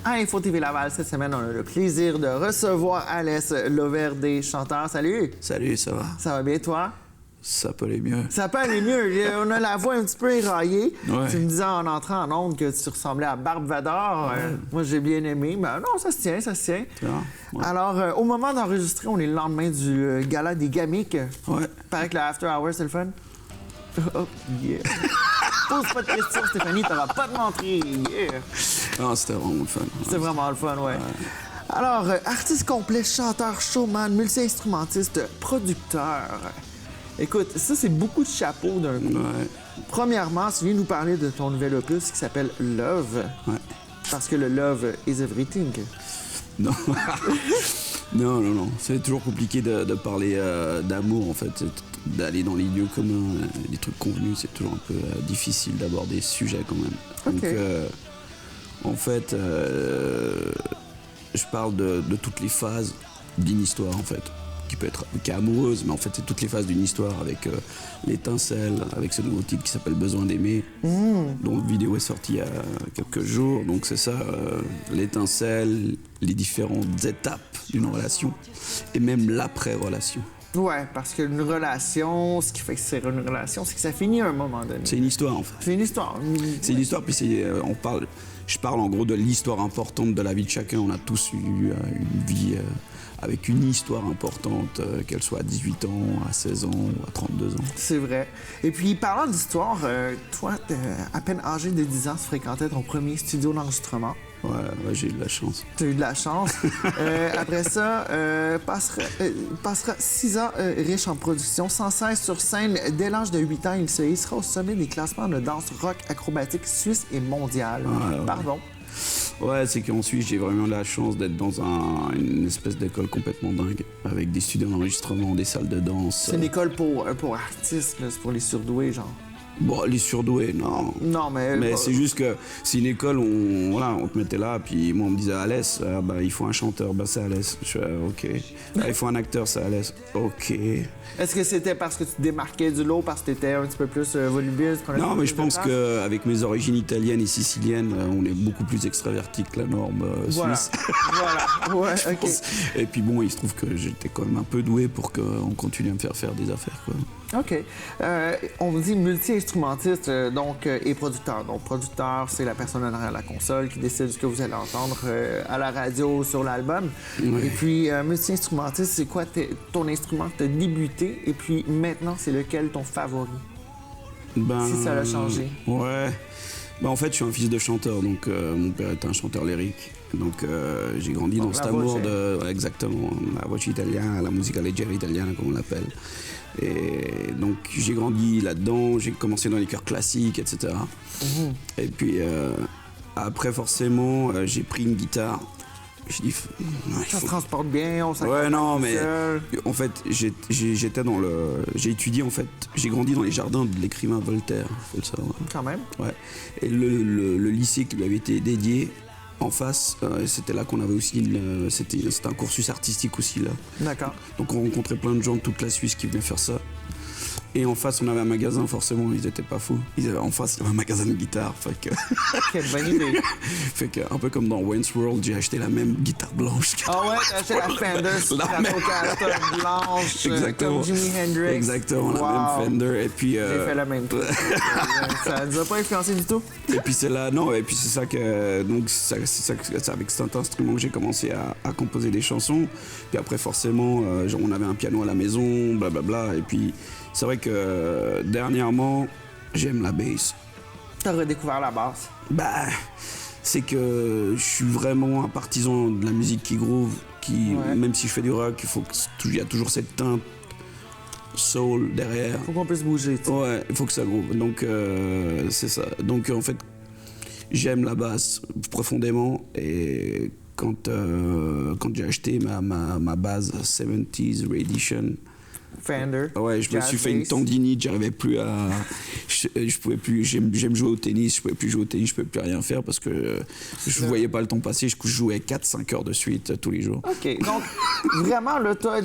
À Info TV Laval, cette semaine, on a le plaisir de recevoir Alès Loverdé, chanteur. Salut! Salut, ça va? Ça va bien, toi? Ça peut aller mieux. Ça peut aller mieux. On a la voix un petit peu éraillée. Ouais. Tu me disais en entrant en ondes que tu ressemblais à Barbe Vador. Moi, j'ai bien aimé. Mais non, ça se tient, ça se tient. Ouais. Alors, au moment d'enregistrer, on est le lendemain du gala des Gamiques. Ouais. Paraît que le After Hours, c'est le fun. Oh, yeah! Pose pas de questions, Stéphanie, t'auras pas de mentir. Yeah! Non, c'était vraiment le fun. C'était vraiment le fun, ouais. Alors, artiste complet, chanteur, showman, multi-instrumentiste, producteur. Écoute, ça, c'est beaucoup de chapeaux d'un coup. Ouais. Premièrement, tu viens nous parler de ton nouvel opus qui s'appelle Love. Ouais. Parce que le love is everything. Non. non. C'est toujours compliqué de parler d'amour, en fait. D'aller dans les lieux communs, les trucs convenus, c'est toujours un peu difficile d'aborder ce sujet quand même. Okay. Donc, en fait, je parle de toutes les phases d'une histoire, en fait, qui est amoureuse, mais en fait, c'est toutes les phases d'une histoire avec l'étincelle, avec ce nouveau titre qui s'appelle Besoin d'aimer, dont la vidéo est sortie il y a quelques jours. Donc, c'est ça, l'étincelle, les différentes étapes d'une relation, et même l'après-relation. Ouais, parce qu'une relation, ce qui fait que c'est une relation, c'est que ça finit à un moment donné. C'est une histoire, en fait. C'est une histoire. C'est une histoire, puis je parle en gros de l'histoire importante de la vie de chacun. On a tous eu une vie avec une histoire importante, qu'elle soit à 18 ans, à 16 ans ou à 32 ans. C'est vrai. Et puis, parlant d'histoire, toi, à peine âgé de 10 ans, tu fréquentais ton premier studio d'enregistrement. Ouais, j'ai eu de la chance. Tu as eu de la chance. Après ça, passera 6 ans riche en production, sans cesse sur scène. Dès l'âge de 8 ans, il se hissera au sommet des classements de danse rock acrobatique suisse et mondiale. Ouais. Pardon. Ouais, c'est qu'en Suisse, j'ai vraiment la chance d'être dans une espèce d'école complètement dingue, avec des studios d'enregistrement, des salles de danse. C'est une école pour artistes, là, c'est pour les surdoués, genre. Bon, les surdoués, non. Non, mais c'est juste que c'est une école où on te mettait là, puis moi on me disait Alès, il faut un chanteur, c'est Alès. Je fais OK. Il faut un acteur, c'est Alès. OK. Est-ce que c'était parce que tu te démarquais du lot, parce que tu étais un petit peu plus volubineuse? Non, mais je pense qu'avec mes origines italiennes et siciliennes, on est beaucoup plus extraverti que la norme suisse. Voilà. Ouais, OK. Et puis bon, il se trouve que j'étais quand même un peu doué pour qu'on continue à me faire des affaires, quoi. OK. On vous dit multi-instrumentiste et producteur. Donc, producteur, c'est la personne derrière la console qui décide ce que vous allez entendre à la radio, sur l'album. Oui. Et puis, multi-instrumentiste, c'est quoi ton instrument que tu as débuté? Et puis, maintenant, c'est lequel ton favori? Si ça l'a changé. Ouais. En fait, je suis un fils de chanteur, donc mon père est un chanteur lyrique. Donc j'ai grandi dans cet amour de... Ouais, exactement, la voce italienne, la musica leggera italiana comme on l'appelle. Et donc j'ai grandi là-dedans, j'ai commencé dans les chœurs classiques, etc. Et puis après forcément j'ai pris une guitare. Je dis, ça se transporte bien, on s'accorde. Ouais, non, mais en fait, j'étais dans le... J'ai étudié, en fait, j'ai grandi dans les jardins de l'écrivain Voltaire, faut le savoir. Quand même. Ouais. Et le lycée qui lui avait été dédié, en face, c'était là qu'on avait aussi... C'était un cursus artistique aussi, là. D'accord. Donc on rencontrait plein de gens de toute la Suisse qui venaient faire ça. Et en face, on avait un magasin, forcément, ils étaient pas fous. En face, il y avait un magasin de guitare. Fait que... Quelle bonne idée. Fait que, un peu comme dans Wayne's World, j'ai acheté la même guitare blanche. Ah ouais, t'as acheté la Fender Stratocaster blanche. Exactement. Comme Jimi Hendrix. Exactement, la même Fender. Et puis... J'ai fait la même chose. Ça ne nous a pas influencé du tout? Et puis c'est là, non, et puis c'est ça que... Donc c'est avec cet instrument que j'ai commencé à composer des chansons. Puis après, forcément, on avait un piano à la maison, blablabla. Et puis... C'est vrai que dernièrement, j'aime la bass. T'as redécouvert la basse? Bah, c'est que je suis vraiment un partisan de la musique qui groove, même si je fais du rock, il y a toujours cette teinte soul derrière. Faut qu'on puisse bouger, tu sais. Ouais, il faut que ça groove. Donc c'est ça. Donc en fait, j'aime la basse profondément et quand j'ai acheté ma base 70s Radiation. Fender. Ouais, je me suis fait une tendinite, j'arrivais plus à... Je pouvais plus... J'aime jouer au tennis, je pouvais plus jouer au tennis, je pouvais plus rien faire parce que je voyais pas le temps passer, je jouais 4-5 heures de suite tous les jours. OK, donc vraiment, là, toi,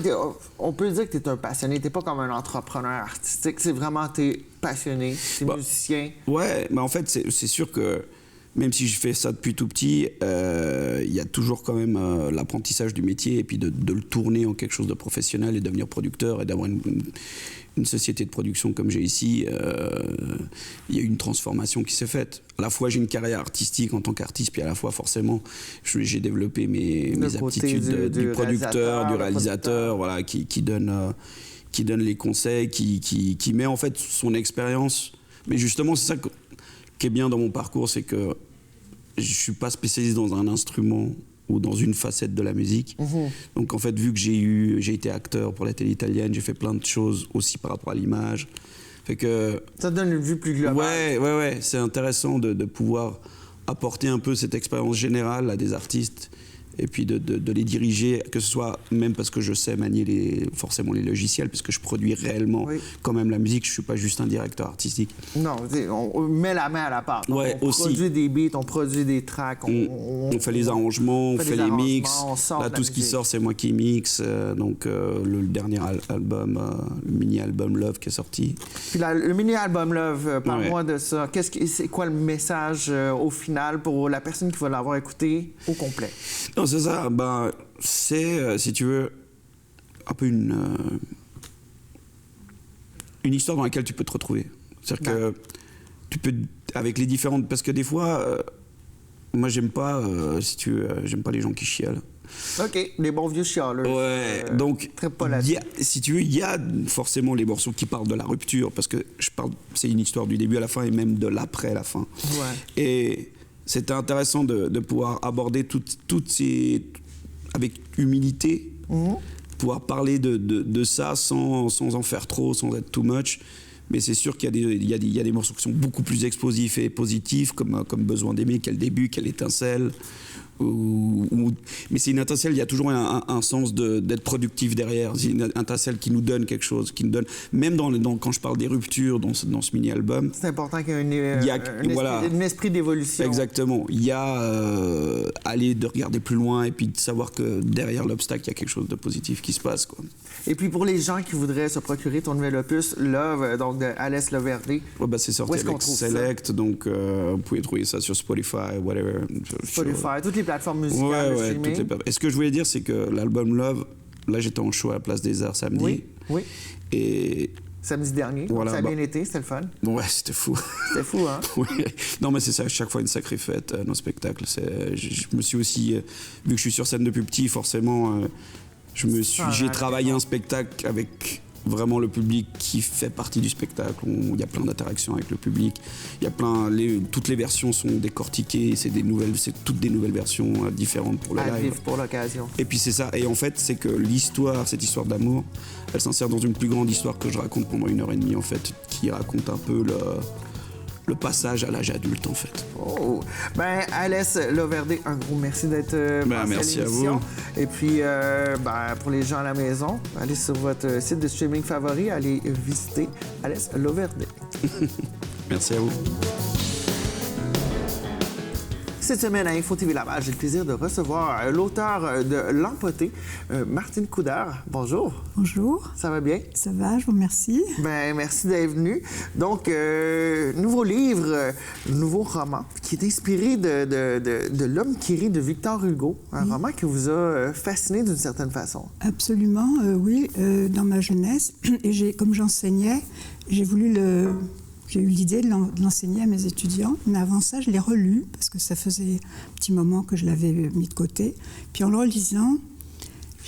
on peut dire que t'es un passionné, t'es pas comme un entrepreneur artistique, c'est vraiment, t'es passionné, t'es musicien. Ouais, mais en fait, c'est sûr que même si je fais ça depuis tout petit, il y a toujours quand même l'apprentissage du métier et puis de le tourner en quelque chose de professionnel et devenir producteur et d'avoir une société de production comme j'ai ici. Il y a eu une transformation qui s'est faite. À la fois, j'ai une carrière artistique en tant qu'artiste, puis à la fois, forcément, j'ai développé mes aptitudes du producteur, du réalisateur, voilà, qui donne les conseils, qui met en fait son expérience. Mais justement, c'est ça qui est bien dans mon parcours, c'est que je suis pas spécialisé dans un instrument ou dans une facette de la musique. Donc en fait, vu que j'ai été acteur pour la télé italienne, j'ai fait plein de choses aussi par rapport à l'image. Fait que ça donne une vue plus globale. Ouais, c'est intéressant de pouvoir apporter un peu cette expérience générale à des artistes et puis de les diriger, que ce soit même parce que je sais manier forcément les logiciels, parce que je produis réellement quand même la musique, je suis pas juste un directeur artistique. Non, on met la main à la pâte. Ouais, on produit des beats, on produit des tracks, on fait les arrangements, on fait les mix. Là, tout ce qui sort, c'est moi qui mixe. Donc, le dernier album, le mini-album Love qui est sorti. Puis le mini-album Love, parle-moi de ça. C'est quoi le message au final pour la personne qui va l'avoir écouté au complet? Non, c'est ça. C'est, si tu veux, un peu une histoire dans laquelle tu peux te retrouver. C'est-à-dire que tu peux, avec les différentes... Parce que des fois, moi, j'aime pas, si tu veux, j'aime pas les gens qui chialent. OK, les bons vieux chialeux. Ouais, donc, si tu veux, il y a forcément les morceaux qui parlent de la rupture, parce que c'est une histoire du début à la fin et même de l'après la fin. Ouais. Et c'était intéressant de pouvoir aborder toutes ces... avec humilité, pouvoir parler de ça sans en faire trop, sans être too much. Mais c'est sûr qu'il y a des morceaux qui sont beaucoup plus explosifs et positifs, comme Besoin d'aimer, quel début, quelle étincelle. Mais c'est une étincelle, il y a toujours un sens d'être productif derrière. C'est une étincelle qui nous donne quelque chose, qui nous donne... Même quand je parle des ruptures dans ce mini-album... C'est important qu'il y ait un esprit d'évolution. Exactement. Il y a aller de regarder plus loin et puis de savoir que derrière l'obstacle, il y a quelque chose de positif qui se passe, quoi. Et puis pour les gens qui voudraient se procurer ton nouvel opus, Love, donc de Alès Loverde. Ouais, c'est sorti avec Select, donc vous pouvez trouver ça sur Spotify, whatever. Spotify, toutes les plateformes musicales de streaming. Et ce que je voulais dire, c'est que l'album Love, là j'étais en show à la Place des Arts samedi. Oui. Et samedi dernier, voilà, ça a bien été, c'était le fun. Ouais, c'était fou. C'était fou, hein? Oui. Non, mais c'est ça, chaque fois une sacrée fête, nos spectacles. Je me suis aussi, vu que je suis sur scène depuis petit, forcément, j'ai travaillé un spectacle avec vraiment le public qui fait partie du spectacle. Il y a plein d'interactions avec le public. Il y a toutes les versions sont décortiquées. C'est toutes des nouvelles versions différentes pour le live. Vivre pour l'occasion. Et puis c'est ça. Et en fait, c'est que cette histoire d'amour, elle s'insère dans une plus grande histoire que je raconte pendant 1h30 en fait, qui raconte un peu le passage à l'âge adulte, en fait. Oh! Ben, Alès Loverdé, un gros merci d'être merci à vous. Et puis, pour les gens à la maison, allez sur votre site de streaming favori, allez visiter Alès Loverdé. Merci à vous. Cette semaine à Info TV Laval, j'ai le plaisir de recevoir l'auteur de L'Empoté, Martine Coudert. Bonjour. Bonjour. Ça va bien? Ça va, je vous remercie. Ben, merci d'être venu. Donc, nouveau livre, nouveau roman, qui est inspiré de L'Homme qui rit de Victor Hugo, un roman qui vous a fasciné d'une certaine façon. Absolument, oui, dans ma jeunesse. Et comme j'enseignais, j'ai eu l'idée de l'enseigner à mes étudiants, mais avant ça, je l'ai relu, parce que ça faisait un petit moment que je l'avais mis de côté. Puis en le relisant,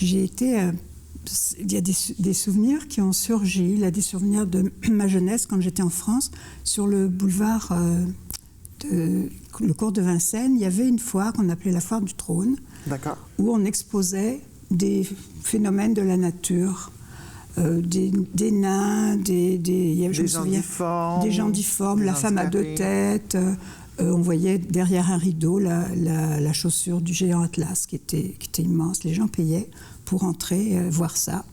il y a des souvenirs qui ont surgi, il y a des souvenirs de ma jeunesse quand j'étais en France, sur le boulevard le cours de Vincennes. Il y avait une foire qu'on appelait la foire du trône, où on exposait des phénomènes de la nature. Des nains, des gens difformes, la femme à 2 têtes. On voyait derrière un rideau la chaussure du géant Atlas qui était immense. Les gens payaient pour entrer voir ça.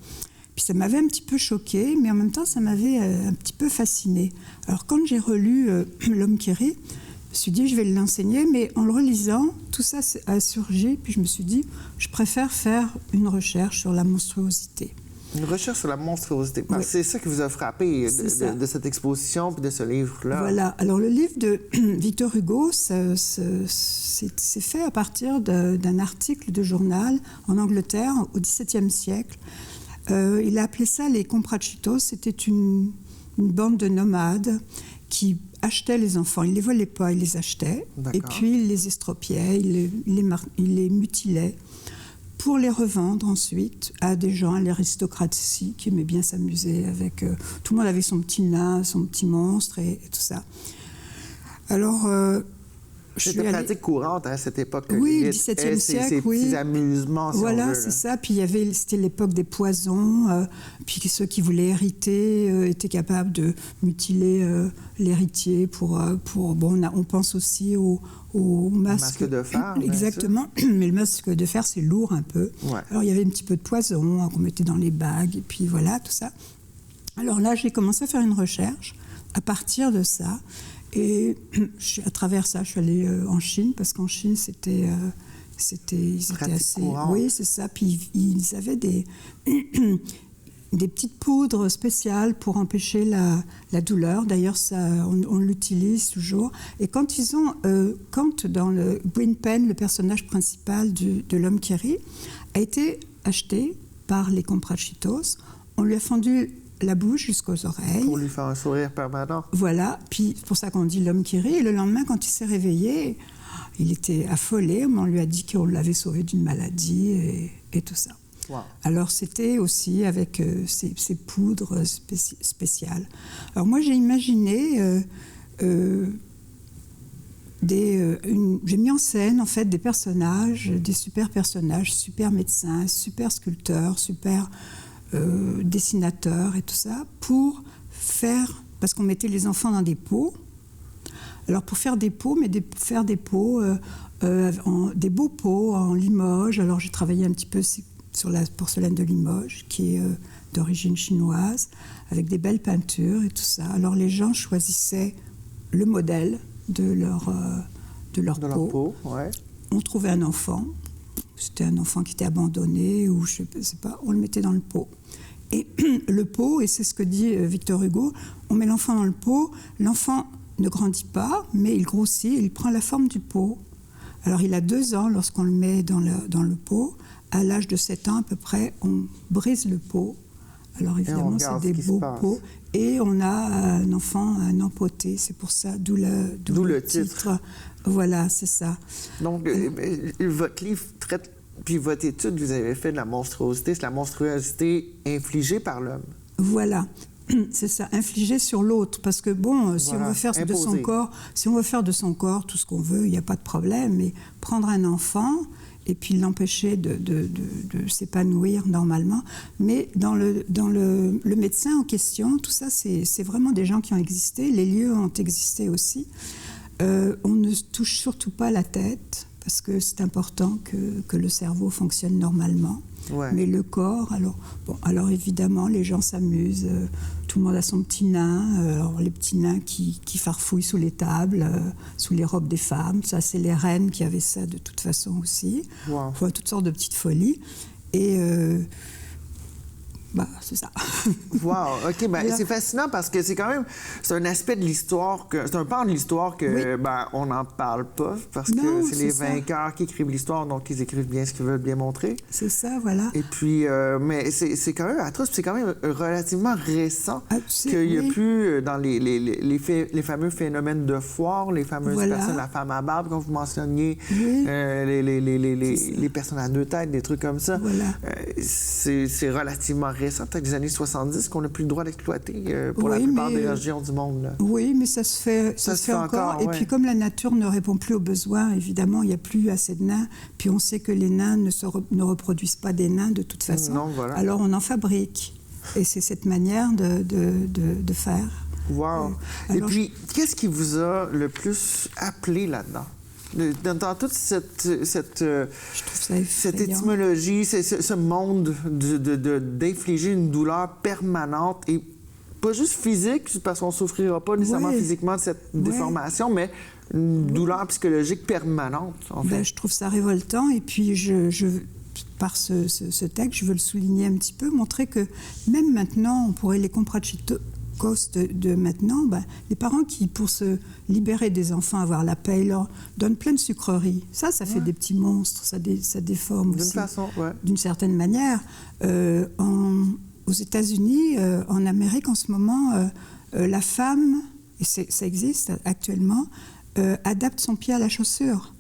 Puis ça m'avait un petit peu choquée, mais en même temps, ça m'avait un petit peu fascinée. Alors quand j'ai relu L'Homme qui rit, je me suis dit, je vais l'enseigner, mais en le relisant, tout ça a surgi. Puis je me suis dit, je préfère faire une recherche sur la monstruosité. Une recherche sur la monstruosité. Oui. C'est ça qui vous a frappé de cette exposition et de ce livre-là. Voilà. Alors, le livre de Victor Hugo, c'est fait à partir d'un article de journal en Angleterre au XVIIe siècle. Il a appelé ça les Comprachicos. C'était une bande de nomades qui achetaient les enfants. Il ne les volait pas, il les achetait. Et puis, il les estropiait, il les mutilait, pour les revendre ensuite à des gens, à l'aristocratie, qui aimaient bien s'amuser avec... tout le monde avait son petit nain, son petit monstre et tout ça. Alors... C'était une pratique courante à cette époque. Oui, le XVIIe siècle, ces petits amusements, si voilà, on veut, c'est ça. Puis c'était l'époque des poisons. Puis ceux qui voulaient hériter étaient capables de mutiler l'héritier on pense aussi au masque de fer. Exactement. Mais le masque de fer, c'est lourd un peu. Ouais. Alors, il y avait un petit peu de poison qu'on mettait dans les bagues. Et puis voilà, tout ça. Alors là, j'ai commencé à faire une recherche à partir de ça. Et à travers ça, je suis allée en Chine, parce qu'en Chine, ils étaient assez... courant. Oui, c'est ça. Puis ils avaient des petites poudres spéciales pour empêcher la douleur. D'ailleurs, on l'utilise toujours. Et quand dans le Gwynplaine, le personnage principal de L'Homme qui rit, a été acheté par les Comprachicos, on lui a fendu la bouche jusqu'aux oreilles. Pour lui faire un sourire permanent. Voilà, puis c'est pour ça qu'on dit L'Homme qui rit. Et le lendemain, quand il s'est réveillé, il était affolé, mais on lui a dit qu'on l'avait sauvé d'une maladie et tout ça. Wow. Alors c'était aussi avec ces poudres spéciales. Alors moi j'ai imaginé, j'ai mis en scène en fait des personnages, des super personnages, super médecins, super sculpteurs, super... dessinateurs et tout ça, pour faire... Parce qu'on mettait les enfants dans des pots. Alors, pour faire des pots, faire des pots, des beaux pots en Limoges. Alors, j'ai travaillé un petit peu sur la porcelaine de Limoges, qui est d'origine chinoise, avec des belles peintures et tout ça. Alors, les gens choisissaient le modèle de leur pot. Ouais. On trouvait un enfant. C'était un enfant qui était abandonné, ou je ne sais pas, on le mettait dans le pot. Et le pot, et c'est ce que dit Victor Hugo, on met l'enfant dans le pot, l'enfant ne grandit pas, mais il grossit, il prend la forme du pot. Alors il a 2 ans lorsqu'on le met dans le pot. À l'âge de 7 ans à peu près, on brise le pot. Alors évidemment, c'est des beaux pots. Et on a un enfant, un empoté, c'est pour ça, d'où le titre. Voilà, c'est ça. Donc, votre livre traite, puis votre étude, vous avez fait de la monstruosité, c'est la monstruosité infligée par l'homme. Voilà. C'est ça, infliger sur l'autre. Parce que bon, si on veut faire de son corps tout ce qu'on veut, il n'y a pas de problème. Mais prendre un enfant et puis l'empêcher de s'épanouir normalement. Mais dans le médecin en question, tout ça, c'est vraiment des gens qui ont existé. Les lieux ont existé aussi. On ne touche surtout pas la tête, parce que c'est important que le cerveau fonctionne normalement. Ouais. Mais le corps, alors évidemment, les gens s'amusent. Tout le monde a son petit nain. Alors les petits nains qui farfouillent sous les tables, sous les robes des femmes. Ça, c'est les reines qui avaient ça de toute façon aussi. Wow. Enfin, toutes sortes de petites folies. Et... c'est ça. Wow, OK, voilà. C'est fascinant parce que c'est quand même, c'est un aspect de l'histoire, c'est un pan de l'histoire que, on n'en parle pas parce que c'est les vainqueurs qui écrivent l'histoire, donc ils écrivent bien ce qu'ils veulent bien montrer. C'est ça, voilà. Et puis, mais c'est quand même atroce, c'est quand même relativement récent qu'il n'y a plus dans les fameux phénomènes de foire, les fameuses personnes, la femme à barbe, comme vous mentionniez, les personnes à deux têtes, des trucs comme ça. Voilà. C'est relativement récent, peut-être des années 70, qu'on n'a plus le droit d'exploiter pour la plupart des régions du monde. Là. Oui, mais ça se fait encore. Et puis, comme la nature ne répond plus aux besoins, évidemment, il n'y a plus assez de nains. Puis, on sait que les nains ne reproduisent pas des nains de toute façon. Non, voilà. Alors, on en fabrique. Et c'est cette manière de faire. Wow. Et puis, qu'est-ce qui vous a le plus appelé là-dedans? Dans toute cette étymologie, ce monde d'infliger une douleur permanente et pas juste physique, parce qu'on ne souffrira pas nécessairement physiquement de cette déformation, mais une douleur psychologique permanente, en fait. Je trouve ça révoltant. Et puis, par ce texte, je veux le souligner un petit peu, montrer que même maintenant, on pourrait les comprachicos de maintenant, les parents qui, pour se libérer des enfants, avoir la paix, leur donnent plein de sucreries. Ça fait des petits monstres, ça déforme aussi. D'une façon, d'une certaine manière. Aux États-Unis, en Amérique, en ce moment, la femme, et ça existe actuellement, adapte son pied à la chaussure.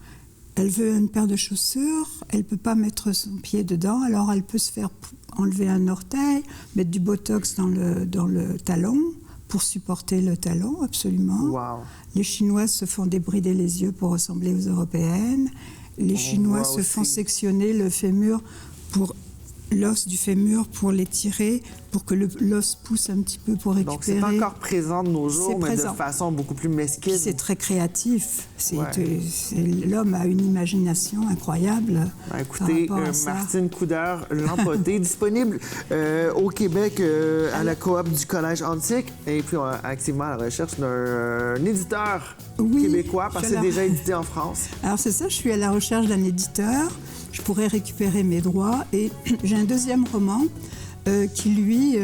Elle veut une paire de chaussures, elle ne peut pas mettre son pied dedans, alors elle peut se faire enlever un orteil, mettre du botox dans le talon pour supporter le talon, absolument. Wow. Les Chinois se font débrider les yeux pour ressembler aux Européennes. Les Chinois se font sectionner le fémur pour l'os du fémur pour l'étirer, pour que l'os pousse un petit peu pour récupérer. Donc, c'est encore présent de nos jours, mais de façon beaucoup plus mesquine. C'est très créatif. L'homme a une imagination incroyable. Écoutez, Martine Coudert, L'Empoté, disponible au Québec à la coop du Collège Antique, et puis activement à la recherche d'un éditeur québécois, parce que c'est déjà édité en France. Alors c'est ça, je suis à la recherche d'un éditeur. Je pourrais récupérer mes droits. Et j'ai un deuxième roman qui, lui,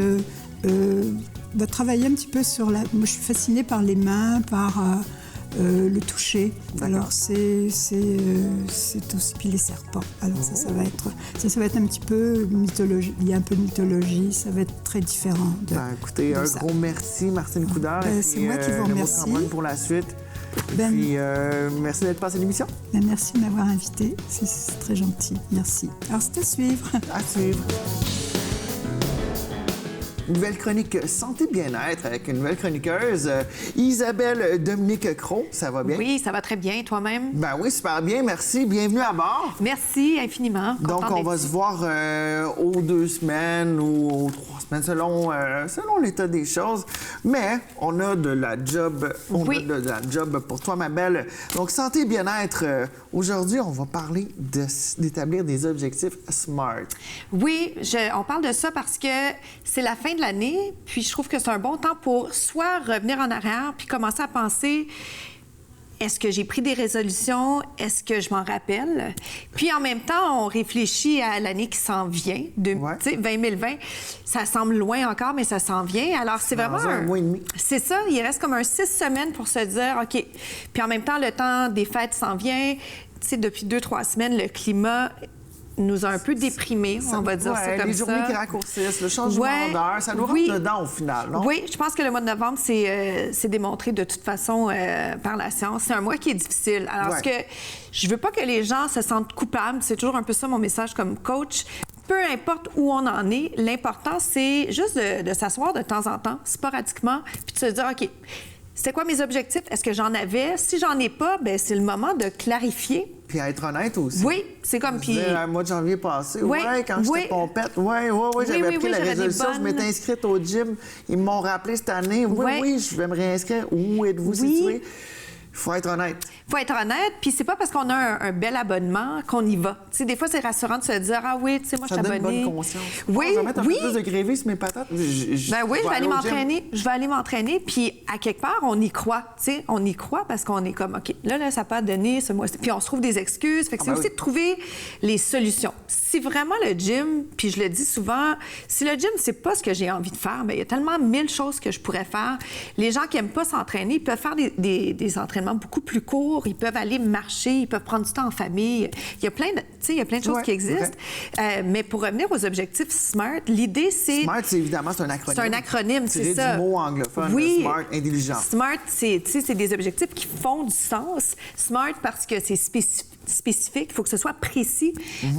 va travailler un petit peu sur la... Moi, je suis fascinée par les mains, par le toucher. Alors, c'est aussi... Puis les serpents. Alors, ça va être un petit peu mythologie. Il y a un peu de mythologie. Ça va être très différent écoutez, un gros merci, Martine Coudert. C'est moi qui vous remercie. Pour la suite. Puis, merci d'être passé à l'émission. Merci de m'avoir invité. C'est très gentil. Merci. Alors, c'est à suivre. À suivre. Nouvelle chronique Santé Bien-être avec une nouvelle chroniqueuse, Isabelle Dominique Cros. Ça va bien? Oui, ça va très bien. Toi-même? Ben oui, super bien. Merci. Bienvenue à bord. Merci infiniment. Donc, on va se voir aux 2 semaines ou aux 3 semaines selon l'état des choses. Mais on a de la job. On a de la job pour toi, ma belle. Donc, Santé Bien-être. Aujourd'hui, on va parler d'établir des objectifs SMART. Oui, on parle de ça parce que c'est la fin de l'année, puis je trouve que c'est un bon temps pour soit revenir en arrière puis commencer à penser, est-ce que j'ai pris des résolutions? Est-ce que je m'en rappelle? Puis en même temps, on réfléchit à l'année qui s'en vient. 2020, ça semble loin encore, mais ça s'en vient. Alors c'est vraiment un mois et demi. C'est ça, il reste comme 6 semaines pour se dire, OK. Puis en même temps, le temps des fêtes s'en vient. Tu sais, depuis 2-3 semaines, le climat nous a un peu déprimés, on va dire ça comme ça. Les journées qui raccourcissent, le changement d'heure, ça nous rentre dedans au final, non? Oui, je pense que le mois de novembre, c'est démontré de toute façon par la science. C'est un mois qui est difficile. Alors, ce que je veux pas que les gens se sentent coupables, c'est toujours un peu ça mon message comme coach. peu importe où on en est, l'important, c'est juste de s'asseoir de temps en temps, sporadiquement, puis de se dire, OK, c'était quoi mes objectifs? Est-ce que j'en avais? Si j'en ai pas, bien, c'est le moment de clarifier. Puis à être honnête aussi. Oui, c'est comme... Puis... Le mois de janvier passé, oui, quand j'étais pompette, j'avais pris la résolution, je m'étais inscrite au gym. Ils m'ont rappelé cette année, oui, je vais me réinscrire. Où êtes-vous situé? Il faut être honnête. Il faut être honnête, puis c'est pas parce qu'on a un bel abonnement qu'on y va. Tu sais, des fois, c'est rassurant de se dire, ah oui, tu sais, moi, je suis abonnée. Ça donne bonne conscience. Oui, je vais mettre un peu plus de gravy sur mes patates. Ben oui, je vais aller m'entraîner. Je vais aller m'entraîner, puis à quelque part, on y croit. Tu sais, on y croit parce qu'on est comme, OK, là, ça n'a pas donné ce mois-ci. Puis on se trouve des excuses. Fait que c'est aussi de trouver les solutions. Si vraiment le gym, puis je le dis souvent, si le gym, c'est pas ce que j'ai envie de faire, bien, il y a tellement 1000 choses que je pourrais faire. Les gens qui n'aiment pas s'entraîner, ils peuvent faire des entraînements beaucoup plus courts, ils peuvent aller marcher, ils peuvent prendre du temps en famille. Il y a plein de choses qui existent. Mais pour revenir aux objectifs SMART, l'idée, c'est... SMART, c'est évidemment, c'est un acronyme. C'est un acronyme, c'est ça. Du mot anglophone, oui. SMART, intelligent. SMART, c'est des objectifs qui font du sens. SMART parce que c'est spécifique, il faut que ce soit précis,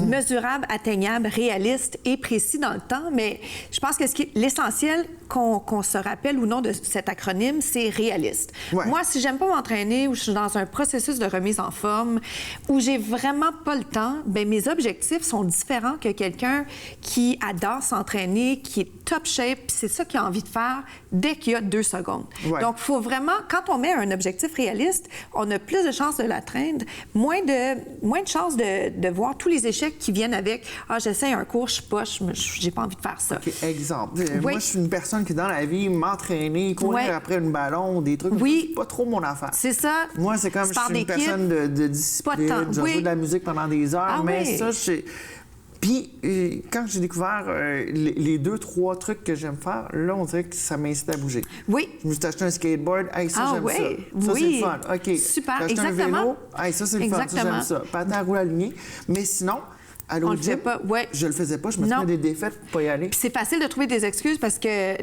mesurable, atteignable, réaliste et précis dans le temps. Mais je pense que l'essentiel qu'on se rappelle ou non de cet acronyme, c'est réaliste. Ouais. Moi, si j'aime pas m'entraîner ou je suis dans un processus de remise en forme où j'ai vraiment pas le temps, bien, mes objectifs sont différents que quelqu'un qui adore s'entraîner, qui est top shape, puis c'est ça qu'il a envie de faire dès qu'il y a 2 secondes. Ouais. Donc, il faut vraiment, quand on met un objectif réaliste, on a plus de chances de l'atteindre, moins de chances de voir tous les échecs qui viennent avec « Ah, j'essaie un cours, je suis poche, j'ai pas envie de faire ça. OK, exemple. Moi, je suis une personne qui, dans la vie, m'entraîner, courir après un ballon, des trucs, c'est pas trop mon affaire. C'est ça. Moi, c'est comme je suis une personne de discipline, je joue de la musique pendant des heures, mais ça, Puis, quand j'ai découvert les 2-3 trucs que j'aime faire, là, on dirait que ça m'incite à bouger. Oui. Je me suis acheté un skateboard. Hey, ça, j'aime ça. Ça, c'est le fun. OK. Super, j'ai acheté un vélo. Hey, ça, c'est le fun. Ça, j'aime ça. Patin à roues alignées. Mais sinon, à l'autre gym, je le faisais pas. Je me prenais des défaites pour pas y aller. Puis c'est facile de trouver des excuses parce que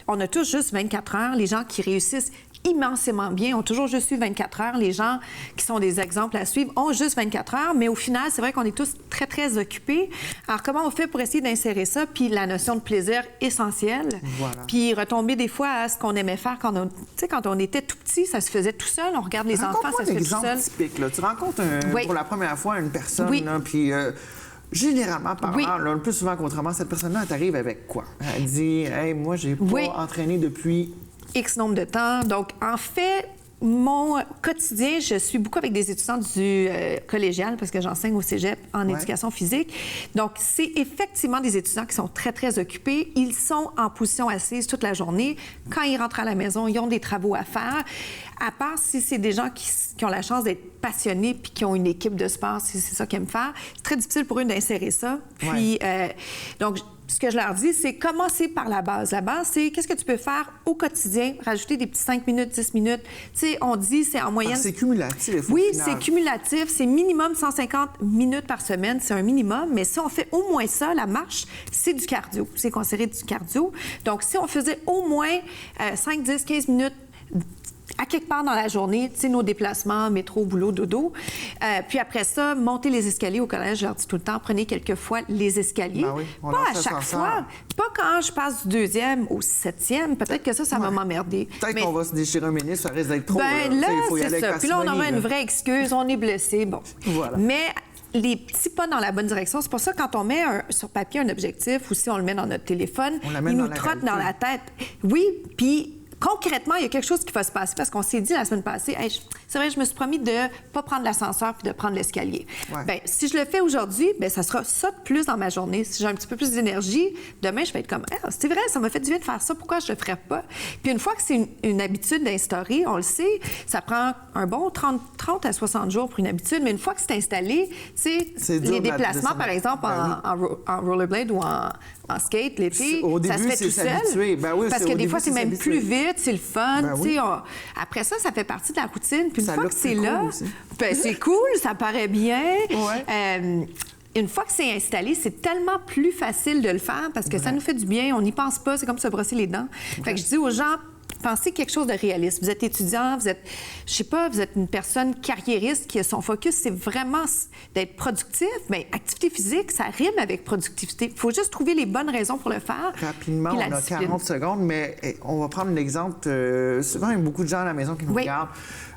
on a tous juste 24 heures. Les gens qui réussissent immensément bien ont toujours juste eu 24 heures. Les gens qui sont des exemples à suivre ont juste 24 heures, mais au final, c'est vrai qu'on est tous très, très occupés. Alors, comment on fait pour essayer d'insérer ça? Puis la notion de plaisir essentielle. Voilà. Puis retomber des fois à ce qu'on aimait faire quand on était tout petit, ça se faisait tout seul. On regarde les enfants, ça se fait tout seul. Typique, là. Tu rencontres pour la première fois une personne, là, puis... généralement parlant, là, le plus souvent qu'autrement, cette personne-là, elle t'arrive avec quoi? Elle dit « Hey, moi, j'ai pas entraîné depuis... » X nombre de temps. Donc, en fait, mon quotidien, je suis beaucoup avec des étudiants du collégial parce que j'enseigne au cégep en éducation physique. Donc, c'est effectivement des étudiants qui sont très, très occupés. Ils sont en position assise toute la journée. Quand ils rentrent à la maison, ils ont des travaux à faire. À part si c'est des gens qui ont la chance d'être passionnés puis qui ont une équipe de sport, si c'est ça qu'ils aiment faire, c'est très difficile pour eux d'insérer ça. Puis, donc, ce que je leur dis, c'est commencer par la base. La base, c'est qu'est-ce que tu peux faire au quotidien, rajouter des petits 5 minutes, 10 minutes. Tu sais, on dit, c'est en moyenne... c'est cumulatif. Oui, c'est cumulatif. C'est minimum 150 minutes par semaine. C'est un minimum. Mais si on fait au moins ça, la marche, c'est du cardio. C'est considéré du cardio. Donc, si on faisait au moins 5, 10, 15 minutes à quelque part dans la journée, tu sais, nos déplacements, métro, boulot, dodo. Puis après ça, monter les escaliers au collège, je leur dis tout le temps, prenez quelques fois les escaliers. Ben oui, pas à chaque fois. Pas quand je passe du 2e au 7e. Peut-être que ça va m'emmerder. Peut-être qu'on va se déchirer un ministre, ça risque d'être trop. Ben là, c'est ça. Puis là, on aura une vraie excuse, on est blessé. Bon. Voilà. Mais les petits pas dans la bonne direction, c'est pour ça que quand on met sur papier un objectif ou si on le met dans notre téléphone, il nous trotte dans la tête. Oui, puis... Concrètement, il y a quelque chose qui va se passer parce qu'on s'est dit la semaine passée, hey, c'est vrai, je me suis promis de ne pas prendre l'ascenseur puis de prendre l'escalier. Ouais. Bien, si je le fais aujourd'hui, bien, ça sera ça de plus dans ma journée. Si j'ai un petit peu plus d'énergie, demain, je vais être comme, c'est vrai, ça m'a fait du bien de faire ça, pourquoi je ne le ferais pas? Puis une fois que c'est une habitude d'instaurer, on le sait, ça prend un bon 30 à 60 jours pour une habitude, mais une fois que c'est installé, tu sais, les déplacements, par exemple, en rollerblade ou en skate l'été, ça se fait tout seul. Ben oui, parce que des fois, c'est même plus vite, c'est le fun. Ben oui. Après ça fait partie de la routine. Puis une ça fois que c'est là, ben, c'est cool, ça paraît bien. Ouais. Une fois que c'est installé, c'est tellement plus facile de le faire parce que ça nous fait du bien, on n'y pense pas, c'est comme se brosser les dents. Fait que je dis aux gens, pensez quelque chose de réaliste. Vous êtes étudiant, vous êtes, je sais pas, vous êtes une personne carriériste qui a son focus, c'est vraiment d'être productif. Mais activité physique, ça rime avec productivité. Il faut juste trouver les bonnes raisons pour le faire. Rapidement, on a 40 secondes, mais on va prendre l'exemple. Souvent, il y a beaucoup de gens à la maison qui nous regardent.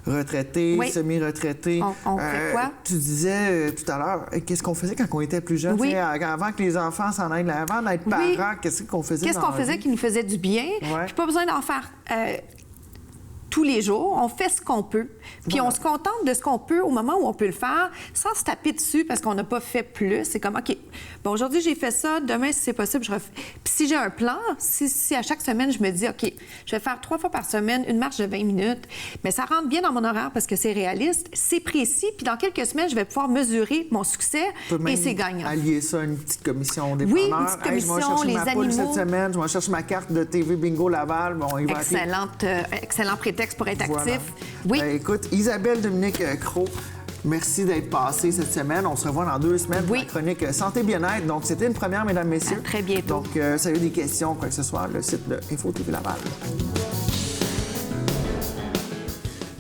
Retraités, semi-retraités. On fait quoi? Tu disais tout à l'heure, qu'est-ce qu'on faisait quand on était plus jeune? Avant que les enfants s'en aillent, avant d'être parents, qu'est-ce qu'on faisait? Qu'est-ce qu'on faisait qui nous faisait du bien? Puis pas besoin d'en faire tous les jours. On fait ce qu'on peut. Puis on se contente de ce qu'on peut au moment où on peut le faire, sans se taper dessus parce qu'on n'a pas fait plus. C'est comme, OK, bon, aujourd'hui, j'ai fait ça. Demain, si c'est possible, je refais. Puis si j'ai un plan, si à chaque semaine, je me dis, OK, je vais faire 3 fois par semaine une marche de 20 minutes, mais ça rentre bien dans mon horaire parce que c'est réaliste, c'est précis. Puis dans quelques semaines, je vais pouvoir mesurer mon succès et c'est gagnant. Allier ça à une petite commission des dépanneurs. Oui, une petite commission, je vais chercher les ma animaux. poule cette semaine, je vais chercher ma carte de TV Bingo Laval. Bon, il va excellent prétexte pour être actif. Oui. Écoute, Isabelle Dominique Cros, merci d'être passée cette semaine. On se revoit dans 2 semaines pour la chronique Santé Bien-être. Donc, c'était une première, mesdames, messieurs. À très bientôt. Donc, si vous avez des questions, quoi que ce soit, le site de Info TV Laval.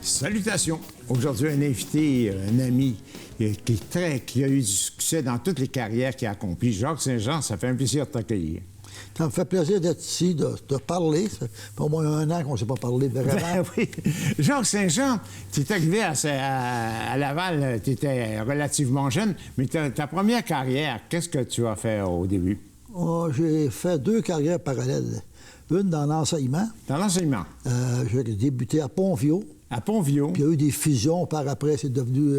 Salutations. Aujourd'hui, un invité, un ami qui a eu du succès dans toutes les carrières qu'il a accomplies. Jacques Saint-Jean, ça fait un plaisir de t'accueillir. Ça me fait plaisir d'être ici, de parler. Ça fait au moins 1 an qu'on ne s'est pas parlé vraiment. Ben oui. Jacques Saint-Jean, tu es arrivé à Laval, tu étais relativement jeune, mais ta première carrière, qu'est-ce que tu as fait au début? Oh, j'ai fait 2 carrières parallèles. Une dans l'enseignement. Dans l'enseignement? J'ai débuté à Pont-Viau. À Pont-Viau. Puis il y a eu des fusions par après, c'est devenu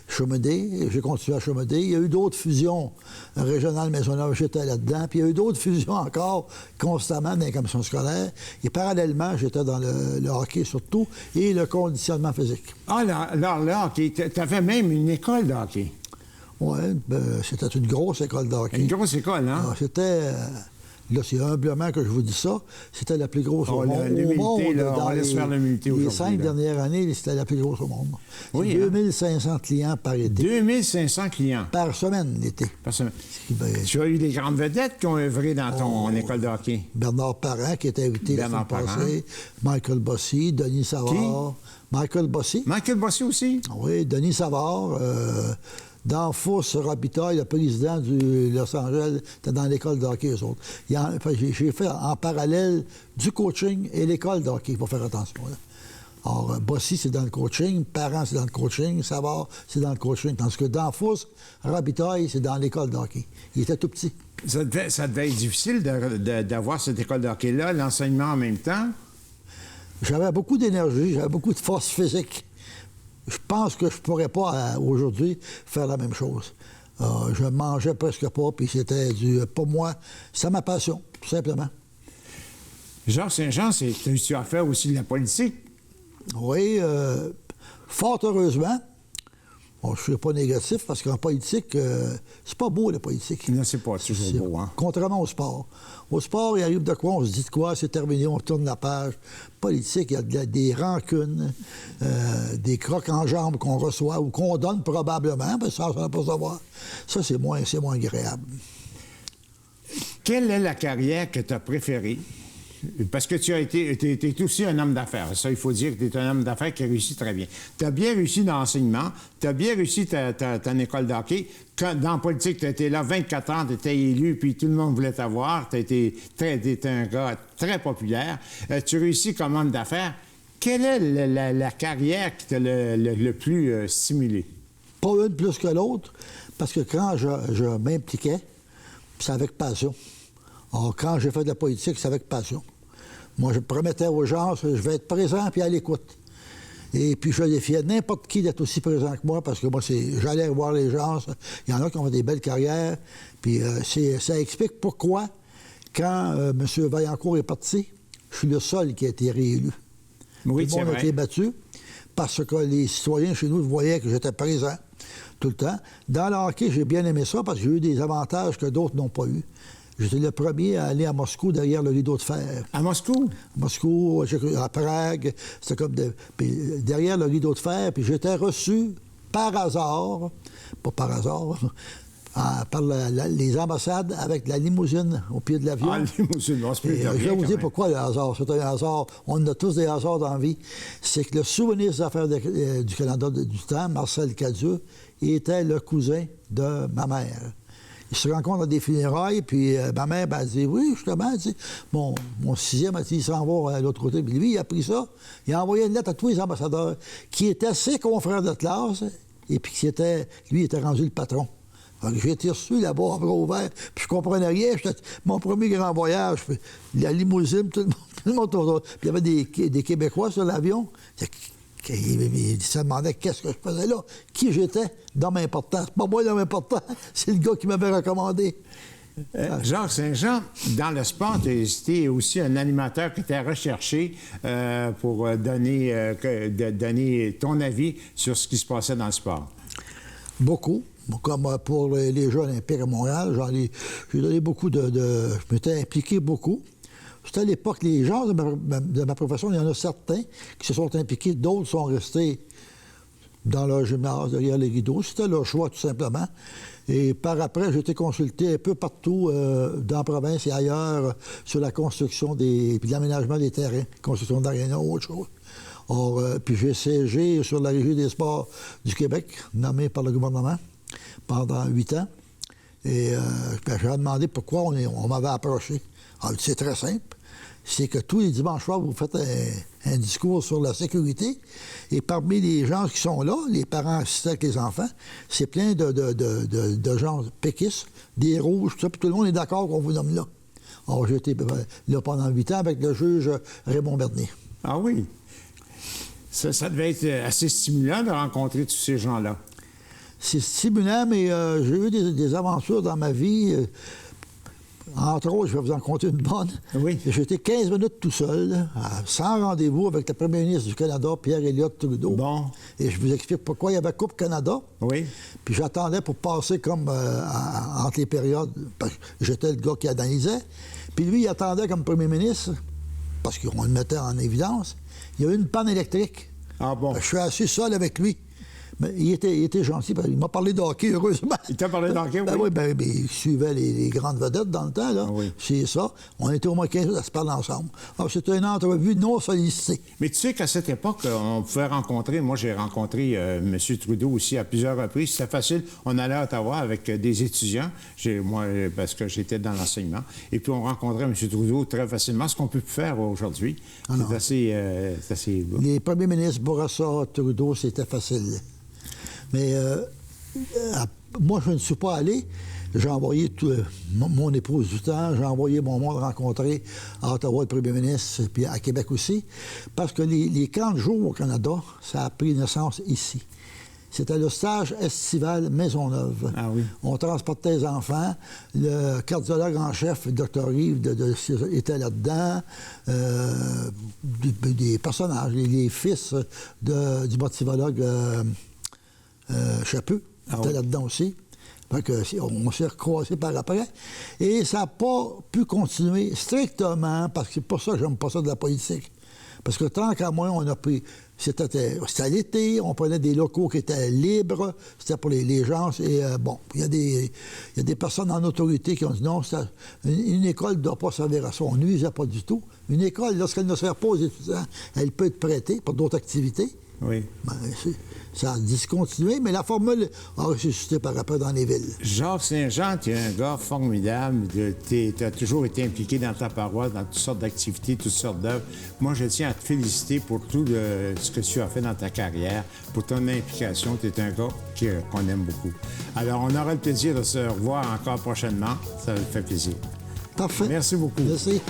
Chaumedé. J'ai continué à Chaumedé. Il y a eu d'autres fusions. Régional Maisonneuve, j'étais là-dedans. Puis il y a eu d'autres fusions encore constamment dans les commissions scolaires. Et parallèlement, j'étais dans le hockey surtout et le conditionnement physique. Ah, le hockey. Tu avais même une école de hockey. Oui, c'était une grosse école de hockey. Une grosse école, hein? Alors, c'était... Là, c'est humblement que je vous dis ça. C'était la plus grosse au monde. On laisse faire l'humilité aujourd'hui. Les 5 dernières années, c'était la plus grosse au monde. Oui, 2500 clients par été. 2500 clients? Par semaine, l'été. Par semaine. Tu as eu des grandes vedettes qui ont œuvré dans ton école de hockey? Bernard Parent, qui était invité la semaine passée. Michael Bossy, Denis Savard. Qui? Michael Bossy. Michael Bossy aussi? Oui, Denis Savard. Danfos Robitaille, le président du Los Angeles, était dans l'école de hockey, eux autres. J'ai fait en parallèle du coaching et l'école de hockey, il faut faire attention. Là. Alors, Bossy, c'est dans le coaching, Parent, c'est dans le coaching, Savard, c'est dans le coaching. Tandis que Danfos Robitaille, c'est dans l'école de hockey. Il était tout petit. Ça devait être difficile d'avoir cette école de hockey-là, l'enseignement en même temps? J'avais beaucoup d'énergie, j'avais beaucoup de force physique. Je pense que je ne pourrais pas, aujourd'hui, faire la même chose. Je mangeais presque pas, puis c'était pas moi, c'est ma passion, tout simplement. Jacques Saint-Jean, tu as fait aussi de la politique? Oui, fort heureusement. Bon, je ne suis pas négatif, parce qu'en politique, c'est pas beau, la politique. Non, c'est pas toujours beau, hein? Contrairement au sport. Au sport, il arrive de quoi, on se dit de quoi, c'est terminé, on tourne la page. Politique, il y a des rancunes, des crocs en jambes qu'on reçoit ou qu'on donne probablement, parce que ça, on ne pas savoir. Ça, c'est moins agréable. Quelle est la carrière que tu as préférée? Parce que tu es aussi un homme d'affaires. Ça, il faut dire que tu es un homme d'affaires qui réussit très bien. Tu as bien réussi dans l'enseignement, tu as bien réussi ton école de hockey. Dans la politique, tu étais là 24 ans, tu étais élu, puis tout le monde voulait t'avoir. Tu étais un gars très populaire. Tu réussis comme homme d'affaires. Quelle est la carrière qui t'a le plus stimulé? Pas une plus que l'autre, parce que quand je m'impliquais, c'est avec passion. Alors, quand j'ai fait de la politique, c'est avec passion. Moi, je promettais aux gens, je vais être présent puis à l'écoute. Et puis, je défiais n'importe qui d'être aussi présent que moi, parce que moi, j'allais voir les gens. Il y en a qui ont fait des belles carrières. Puis, ça explique pourquoi, quand M. Vaillancourt est parti, je suis le seul qui a été réélu. Oui, tout le monde a été battu, parce que les citoyens chez nous voyaient que j'étais présent tout le temps. Dans le hockey, j'ai bien aimé ça, parce que j'ai eu des avantages que d'autres n'ont pas eu. J'étais le premier à aller à Moscou derrière le rideau de fer. À Moscou? Moscou, à Prague. C'était comme derrière le rideau de fer. Puis j'étais reçu par hasard, pas par hasard, par les ambassades avec la limousine au pied de l'avion. Ah, la limousine, on se peut dire. Je vais vous dire pourquoi le hasard. C'est un hasard. On a tous des hasards dans la vie. C'est que le souvenir des affaires du Canada du temps, Marcel Cadieux, était le cousin de ma mère. Ils se rencontrent à des funérailles, puis ma mère elle dit oui, justement, mon sixième a dit il s'en va à l'autre côté. Puis lui, il a pris ça, il a envoyé une lettre à tous les ambassadeurs qui étaient ses confrères de classe, et puis lui était rendu le patron. J'ai été reçu là-bas, à bras ouverts, puis je comprenais rien. Mon premier grand voyage, la limousine, tout le monde autour. Puis il y avait des Québécois sur l'avion. Il se demandait qu'est-ce que je faisais là, qui j'étais, d'homme important. C'est pas moi l'homme important, c'est le gars qui m'avait recommandé. Jacques Saint-Jean, dans le sport, tu es aussi un animateur qui était recherché pour donner ton avis sur ce qui se passait dans le sport. Beaucoup. Comme pour les Jeux olympiques à Montréal, j'ai donné beaucoup je m'étais impliqué beaucoup. C'était à l'époque, les gens de ma profession, il y en a certains qui se sont impliqués, d'autres sont restés dans leur gymnase, derrière les rideaux. C'était leur choix, tout simplement. Et par après, j'ai été consulté un peu partout dans la province et ailleurs sur la construction puis l'aménagement des terrains, construction d'arénas ou autre chose. Or, puis j'ai siégé sur la Régie des sports du Québec, nommé par le gouvernement, pendant 8 ans. Et j'ai demandé pourquoi on m'avait approché. Alors, c'est très simple. C'est que tous les dimanches soirs, vous faites un discours sur la sécurité. Et parmi les gens qui sont là, les parents assistés avec les enfants, c'est plein de gens péquistes, des rouges, tout ça, puis tout le monde est d'accord qu'on vous nomme là. Alors, j'ai été là pendant 8 ans avec le juge Raymond Bernier. Ah oui? Ça devait être assez stimulant de rencontrer tous ces gens-là. C'est stimulant, mais j'ai eu des aventures dans ma vie. Entre autres, je vais vous en compter une bonne. Oui. J'ai été 15 minutes tout seul, sans rendez-vous avec le premier ministre du Canada, Pierre-Éliott Trudeau. Bon. Et je vous explique pourquoi il y avait Coupe Canada. Oui. Puis j'attendais pour passer comme entre les périodes. Parce que j'étais le gars qui analysait. Puis lui, il attendait comme premier ministre, parce qu'on le mettait en évidence. Il y a eu une panne électrique. Ah bon? Je suis assis seul avec lui. Mais il était gentil. Il m'a parlé de hockey, heureusement. Il t'a parlé de hockey, oui? Oui, il suivait les grandes vedettes dans le temps, là. Oui. C'est ça. On était au moins 15 à se parler ensemble. Alors, c'était une entrevue non sollicitée. Mais tu sais qu'à cette époque, on pouvait rencontrer... Moi, j'ai rencontré M. Trudeau aussi à plusieurs reprises. C'était facile. On allait à Ottawa avec des étudiants, moi, parce que j'étais dans l'enseignement. Et puis, on rencontrait M. Trudeau très facilement, ce qu'on peut plus faire aujourd'hui. C'est assez... Les premiers ministres, Bourassa, Trudeau, c'était facile. Mais moi, je ne suis pas allé. J'ai envoyé mon épouse du temps, j'ai envoyé mon monde rencontrer à Ottawa le premier ministre, puis à Québec aussi, parce que les camps de jour au Canada, ça a pris naissance ici. C'était le stage estival Maisonneuve. Ah oui. On transportait les enfants. Le cardiologue en chef, le Dr. Yves, était là-dedans. Des personnages, les fils du motivologue Chapeux était là-dedans aussi. Fait que, on s'est recroisés par après. Et ça n'a pas pu continuer strictement, parce que c'est pour ça que j'aime pas ça de la politique. Parce que tant qu'à moi, on a pris... C'était l'été, on prenait des locaux qui étaient libres, c'était pour les gens. Et il y a des personnes en autorité qui ont dit non, une école ne doit pas servir à ça. On ne nuisait pas du tout. Une école, lorsqu'elle ne sert pas aux étudiants, elle peut être prêtée pour d'autres activités. Oui. Ça a discontinué, mais la formule a ressuscité par après dans les villes. Jacques Saint-Jean, tu es un gars formidable. Tu as toujours été impliqué dans ta paroisse, dans toutes sortes d'activités, toutes sortes d'œuvres. Moi, je tiens à te féliciter pour tout ce que tu as fait dans ta carrière, pour ton implication. Tu es un gars qu'on aime beaucoup. Alors, on aura le plaisir de se revoir encore prochainement. Ça me fait plaisir. Parfait. Merci beaucoup. Merci.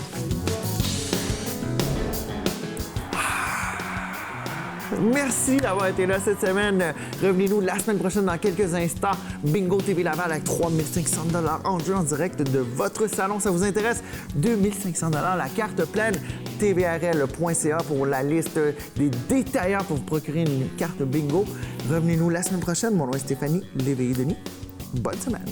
Merci d'avoir été là cette semaine. Revenez-nous la semaine prochaine dans quelques instants. Bingo TV Laval avec 3 500 $ en jeu en direct de votre salon. Ça vous intéresse? 2 500 $, la carte pleine. tvrl.ca pour la liste des détaillants pour vous procurer une carte bingo. Revenez-nous la semaine prochaine. Mon nom est Stéphanie Léveillé-Denis. Bonne semaine.